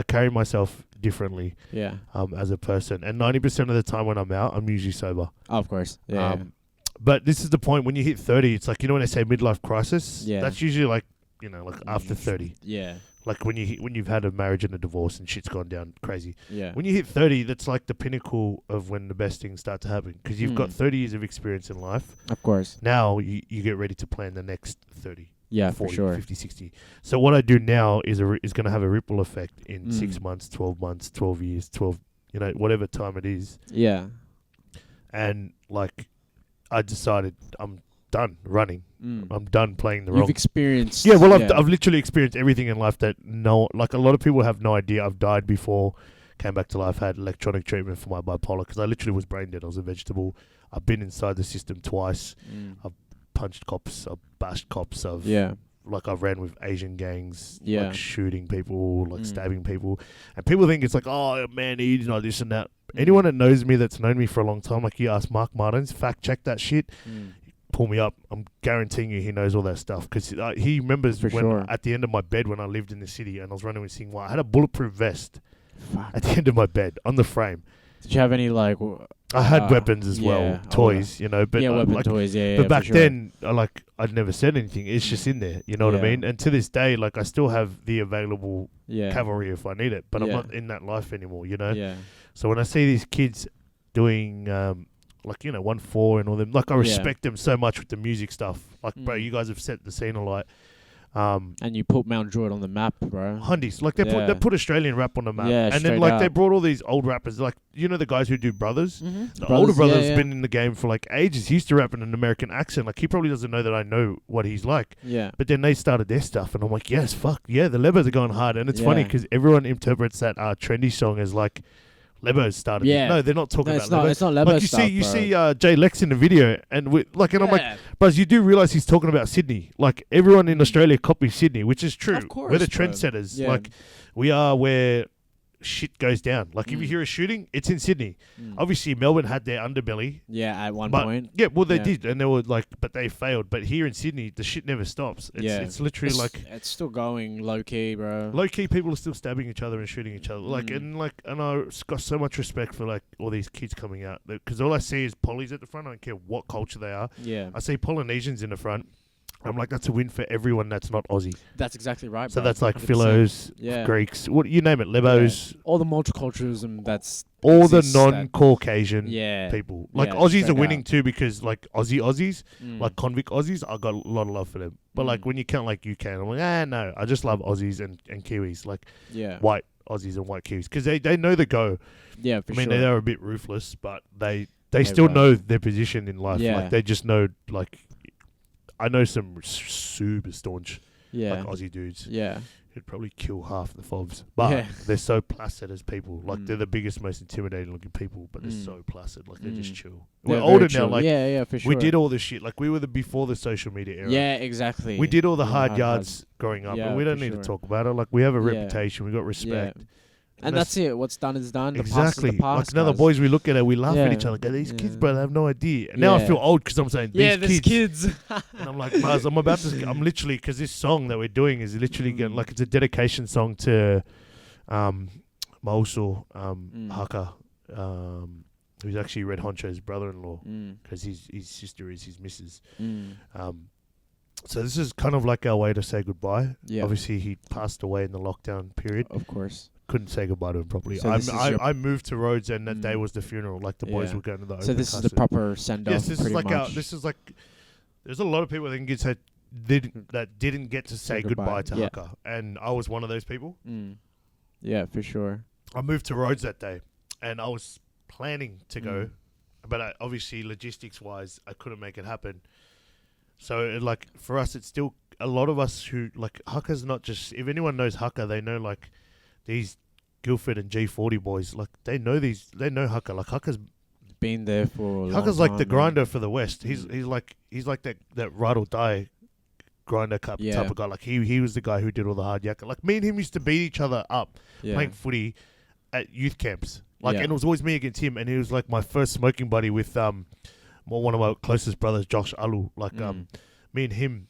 carry myself differently. Yeah. As a person, and 90% of the time when I'm out, I'm usually sober. Of course. Yeah. But this is the point when you hit 30. It's like, you know, when they say midlife crisis. Yeah. That's usually like, you know, like after 30. Yeah. Like when you've had a marriage and a divorce and shit's gone down crazy. Yeah. When you hit 30, that's like the pinnacle of when the best things start to happen, because you've got 30 years of experience in life. Of course. Now you get ready to plan the next 30. Yeah, 40, for sure. 50, 60. So what I do now is going to have a ripple effect in 6 months, 12 months, 12 years, 12, you know, whatever time it is. Yeah. And like, I decided I'm done running. I'm done playing the wrong. You've experienced. Yeah, well, I've literally experienced everything in life that like a lot of people have no idea. I've died before, came back to life, had electronic treatment for my bipolar, because I literally was brain dead. I was a vegetable. I've been inside the system twice. I've punched cops, I've bashed cops, I've ran with Asian gangs, like shooting people, like stabbing people, and people think it's like, oh man, he's not this and that. Anyone that knows me, that's known me for a long time, like you ask Mark Martins, fact check that shit, pull me up. I'm guaranteeing you he knows all that stuff, because he remembers at the end of my bed when I lived in the city and I was running with Sing Wai, I had a bulletproof vest at the end of my bed on the frame. Did you have any like? I had weapons as well, toys, you know. But weapon toys, But back then, I'd never said anything. It's just in there, you know what I mean. And to this day, like I still have the available cavalry if I need it, but I'm not in that life anymore, you know. Yeah. So when I see these kids doing, like, you know, 1-4 and all them, like I respect them so much with the music stuff. Like, bro, you guys have set the scene alight. And you put Mount Druitt on the map, bro. Hundies, like they put Australian rap on the map, and then like they brought all these old rappers, like, you know, the guys who do Brothers. The older brother's been in the game for like ages. He used to rap in an American accent. Like he probably doesn't know that I know what he's like. Yeah. But then they started their stuff, and I'm like, yes, fuck yeah, the Lebos are going hard, and it's funny because everyone interprets that trendy song as like Lebos started. Yeah. No, they're not talking about Lebos. It's not Lebos like you see Jay Lex in the video, and I'm like, but you do realize he's talking about Sydney. Like everyone in Australia copies Sydney, which is true. Of course, we're the trendsetters. Yeah. Like we are where shit goes down. Like if you hear a shooting, it's in Sydney. Obviously, Melbourne had their underbelly. Yeah, at one point. Yeah, well, they did, and they were like, but they failed. But here in Sydney, the shit never stops. It's literally it's still going low key, bro. Low key, people are still stabbing each other and shooting each other. And I've got so much respect for like all these kids coming out, because all I see is Polys at the front. I don't care what culture they are. Yeah, I see Polynesians in the front. I'm like, that's a win for everyone that's not Aussie. That's exactly right, so bro. That's like Philos, Greeks, what you name it, Lebos. All the multiculturalism that's... All the non-Caucasian people. Like Aussies are winning too, because like Aussies, like convict Aussies, I got a lot of love for them. But like when you count like UK, I'm like, no, I just love Aussies and Kiwis. Like white Aussies and white Kiwis. Because they know the go. Yeah, for sure. I mean, they're a bit ruthless, but they still know their position in life. Yeah. Like they just know, like... I know some super staunch like Aussie dudes. Yeah. Who'd probably kill half the fobs. But they're so placid as people. Like they're the biggest, most intimidating looking people, but they're so placid. Like they're just chill. We're older now, like for sure. We did all this shit. Like we were before the social media era. Yeah, exactly. We did all the hard yards growing up, and we don't need to talk about it. Like we have a reputation, we got respect. Yeah. And that's it. What's done is done. Exactly. The past, like now the boys we look at, we laugh at each other. Go, these kids, bro, they have no idea. And now I feel old because I'm saying these kids. And I'm like, Buzz, I'm literally, because this song that we're doing is literally getting, like, it's a dedication song to Mausul Haka, who's actually Red Honcho's brother-in-law, because his sister is his missus. So this is kind of like our way to say goodbye. Yeah. Obviously, he passed away in the lockdown period. Of course. Couldn't say goodbye to him properly. So I moved to Rhodes, and that day was the funeral. Like the boys were going to the open So this is the proper send-off. Yes, this is like this is like. There's a lot of people that can say didn't get to say goodbye to Haka, and I was one of those people. Yeah, for sure. I moved to Rhodes that day, and I was planning to go, but obviously logistics wise, I couldn't make it happen. So for us, it's still a lot of us who Haka's not just. If anyone knows Haka, they know these Guildford and G40 boys. They know Haka. Haka's been there for. Haka's the grinder for the West. He's like that ride or die grinder type of guy. He was the guy who did all the hard yakka. Me and him used to beat each other up playing footy at youth camps. And it was always me against him, and he was my first smoking buddy with one of my closest brothers, Josh Alu. Me and him,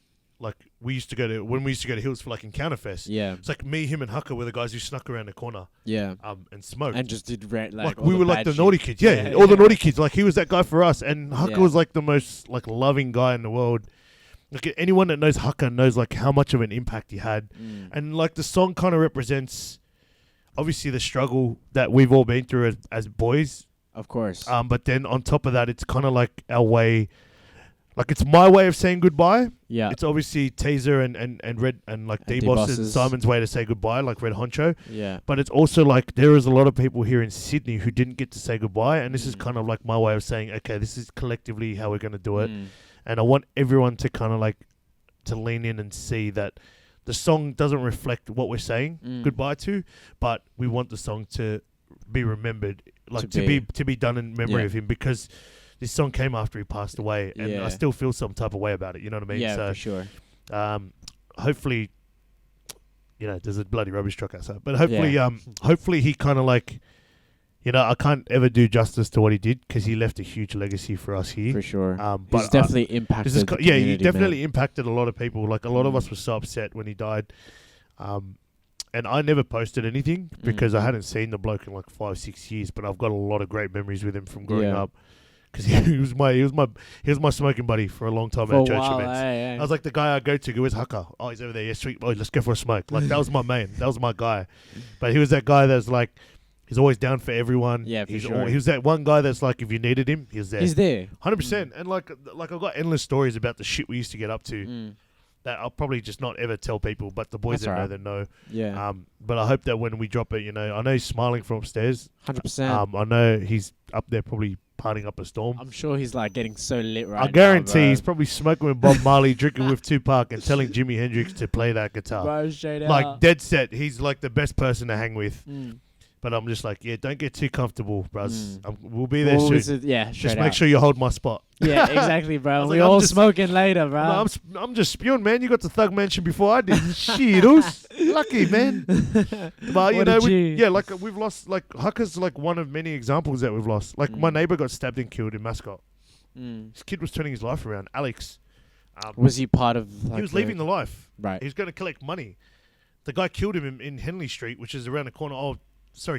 we used to go to Hills for Encounterfest. Yeah, it's me, him, and Haka were the guys who snuck around the corner. Yeah, and smoked and just did we were the naughty kids. Yeah, all the naughty kids. He was that guy for us, and Haka was the most loving guy in the world. Anyone that knows Haka knows how much of an impact he had, and the song kind of represents obviously the struggle that we've all been through as boys. Of course. But then on top of that, it's kind of our way. It's my way of saying goodbye. Yeah. It's obviously Taser and Red and D-Boss and Simon's way to say goodbye, Red Honcho. Yeah. But it's also there is a lot of people here in Sydney who didn't get to say goodbye, and this is kind of my way of saying, okay, this is collectively how we're going to do it. And I want everyone to kind of to lean in and see that the song doesn't reflect what we're saying goodbye to, but we want the song to be remembered, to be done in memory of him, because this song came after he passed away, and I still feel some type of way about it. You know what I mean? Yeah, so, for sure. Hopefully, there's a bloody rubbish truck outside, but hopefully, hopefully he kind of I can't ever do justice to what he did, because he left a huge legacy for us here. For sure. But he's definitely impacted the community, he definitely impacted a lot of people. A lot of us were so upset when he died. And I never posted anything because I hadn't seen the bloke in 5-6 years, but I've got a lot of great memories with him from growing up. Because he was my smoking buddy for a long time at church events. I was the guy I go to. Where's Haka? Oh, he's over there. Yeah, sweet boy. Let's go for a smoke. That was my main. That was my guy. But he was that guy that's he's always down for everyone. Yeah, for sure. He was that one guy that's if you needed him, he was there. He's there. 100%. And I've got endless stories about the shit we used to get up to. That I'll probably just not ever tell people, but the boys that know, they know. Yeah. But I hope that when we drop it, I know he's smiling from upstairs. 100%. I know he's up there probably partying up a storm. I'm sure he's getting so lit right now. I guarantee he's probably smoking with Bob Marley, drinking with Tupac, and telling Jimi Hendrix to play that guitar. Bro, straight out. Dead set. He's the best person to hang with. But I'm just don't get too comfortable, bros. We'll be there soon. Just make sure you hold my spot. Yeah, exactly, bro. We all smoking later, bro. No, I'm just spewing, man. You got the Thug Mansion before I did. Shit, who's lucky, man. But we've lost. Haka's one of many examples that we've lost. My neighbor got stabbed and killed in Mascot. This kid was turning his life around. Alex. Was he part of? He was leaving the life. Right. He was going to collect money. The guy killed him in Henley Street, which is around the corner.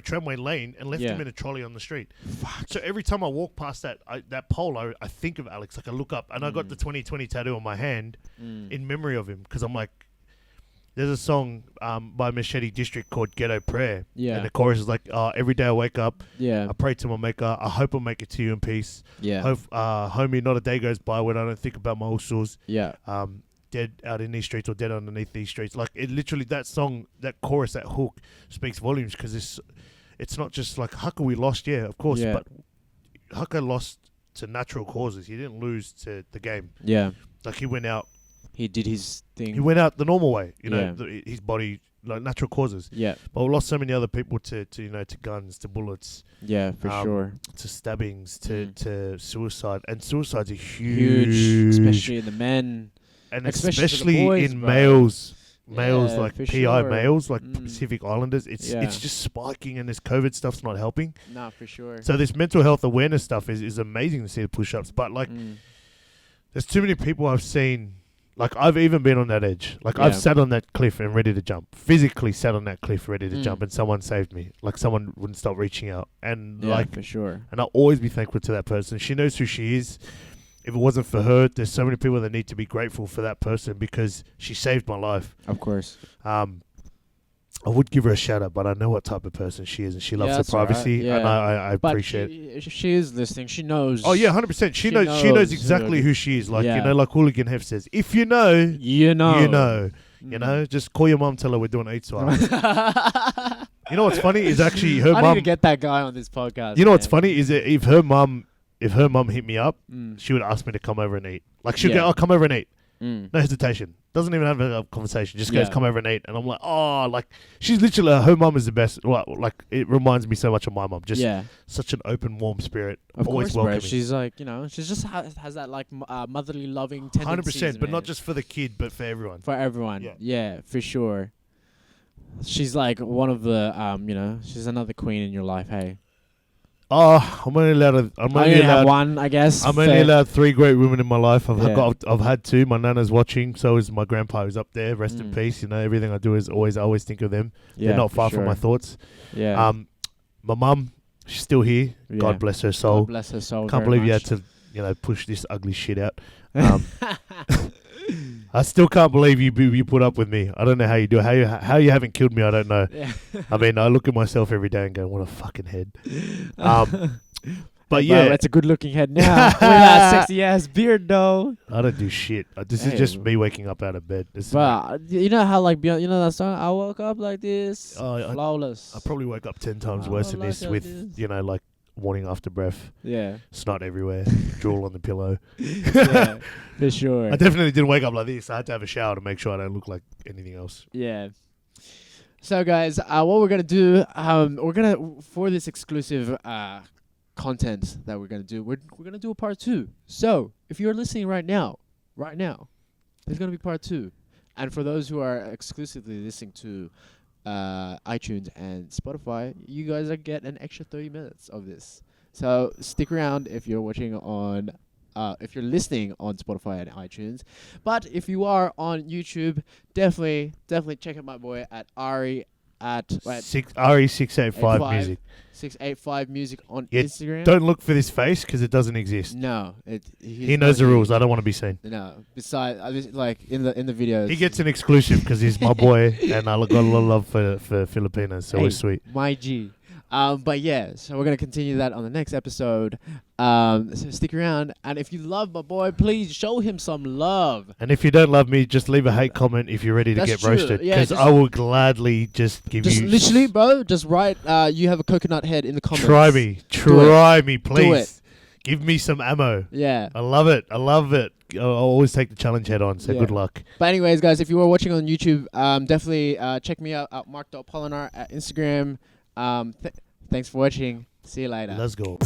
Tramway Lane, and left him in a trolley on the street. Fuck. So every time I walk past that pole, I think of Alex. I look up, and I got the 2020 tattoo on my hand in memory of him, because I'm there's a song by Machete District called Ghetto Prayer. Yeah. And the chorus is every day I wake up, I pray to my maker, I hope I'll make it to you in peace. Yeah. Hope, homie, not a day goes by when I don't think about my usos. Yeah. Dead out in these streets or dead underneath these streets. It literally, that song, that chorus, that hook speaks volumes, because it's not just Haka we lost, of course, but Haka lost to natural causes. He didn't lose to the game. Yeah. He went out. He did his thing. He went out the normal way, his body, natural causes. Yeah. But we lost so many other people to guns, to bullets. Yeah, for sure. To stabbings, to suicide. And suicide's a huge, especially in the men. And especially boys, in males PI males, Pacific Islanders, it's just spiking, and this COVID stuff's not helping. Nah, for sure. So this mental health awareness stuff is amazing to see the push-ups, but there's too many people I've seen. I've even been on that edge. I've sat on that cliff and ready to jump. Physically sat on that cliff ready to jump, and someone saved me. Someone wouldn't stop reaching out, and for sure. And I'll always be thankful to that person. She knows who she is. If it wasn't for her, there's so many people that need to be grateful for that person, because she saved my life. Of course. I would give her a shout out, but I know what type of person she is, and she loves her that's all right, privacy, and I But appreciate it. she is listening. She knows. Oh yeah, 100%. She knows exactly who she is. Like you know, like Hooligan Hef says, if you know, you know, you know. You know, just call your mum, tell her we're doing eat swap. You know what's funny is actually her mum. I need to get that guy on this podcast. You know what's funny is that if her mum hit me up, she would ask me to come over and eat. Like she'd go, "Oh, come over and eat." No hesitation. Doesn't even have a conversation. Just goes, "Come over and eat." And I'm like, "Oh, like she's literally her mum is the best." Like it reminds me so much of my mum. Just such an open, warm spirit. Of always course, welcoming. Bro. She's like, you know, she just has that like motherly loving tendencies. 100%, but not just for the kid, but for everyone. For everyone, yeah, for sure. She's like one of the, you know, she's another queen in your life. Hey. Oh, I'm only allowed. I'm only allowed one, I guess. I'm only allowed 3 great women in my life. I've had 2. My nana's watching, so is my grandpa who's up there. Rest in peace. You know, everything I do is I always think of them. They're not far from my thoughts. Yeah. My mum, she's still here. Yeah. God bless her soul. God bless her soul. Can't believe you had to, you know, push this ugly shit out. I still can't believe you put up with me. I don't know how you do it. How you haven't killed me, I don't know. Yeah. I mean, I look at myself every day and go, what a fucking head. But yeah, that's a good looking head now. With that sexy ass beard though. I don't do shit. This is just me waking up out of bed. But you know how like you know that song? I woke up like this, flawless. I probably woke up 10 times worse than this with you know like morning after breath. Yeah. Snot everywhere. Drool on the pillow. Yeah, for sure. I definitely didn't wake up like this. I had to have a shower to make sure I don't look like anything else. Yeah. So guys, what we're gonna do, we're gonna for this exclusive content that we're gonna do, we're gonna do a part 2. So if you're listening right now, there's gonna be part 2. And for those who are exclusively listening to iTunes and Spotify, you guys are get an extra 30 minutes of this. So stick around if you're watching on if you're listening on Spotify and iTunes. But if you are on YouTube, definitely check out my boy at Ari at Ari685 music. 685 music on Instagram. Don't look for this face because it doesn't exist. No, he knows the rules. I don't want to be seen. No, besides, like in the videos, he gets an exclusive because he's my boy, and I got a lot of love for Filipinos. So it's sweet. My G. But yeah, so we're gonna continue that on the next episode. So stick around, and if you love my boy, please show him some love. And if you don't love me, just leave a hate comment if you're ready to get roasted, because I will gladly just give you. Just literally, bro, just write. You have a coconut head in the comments. Try me, please. Do it. Give me some ammo. Yeah, I love it. I'll always take the challenge head on. So good luck. But anyways, guys, if you are watching on YouTube, definitely check me out at mark.polinar at Instagram. Thanks for watching. See you later. Let's go.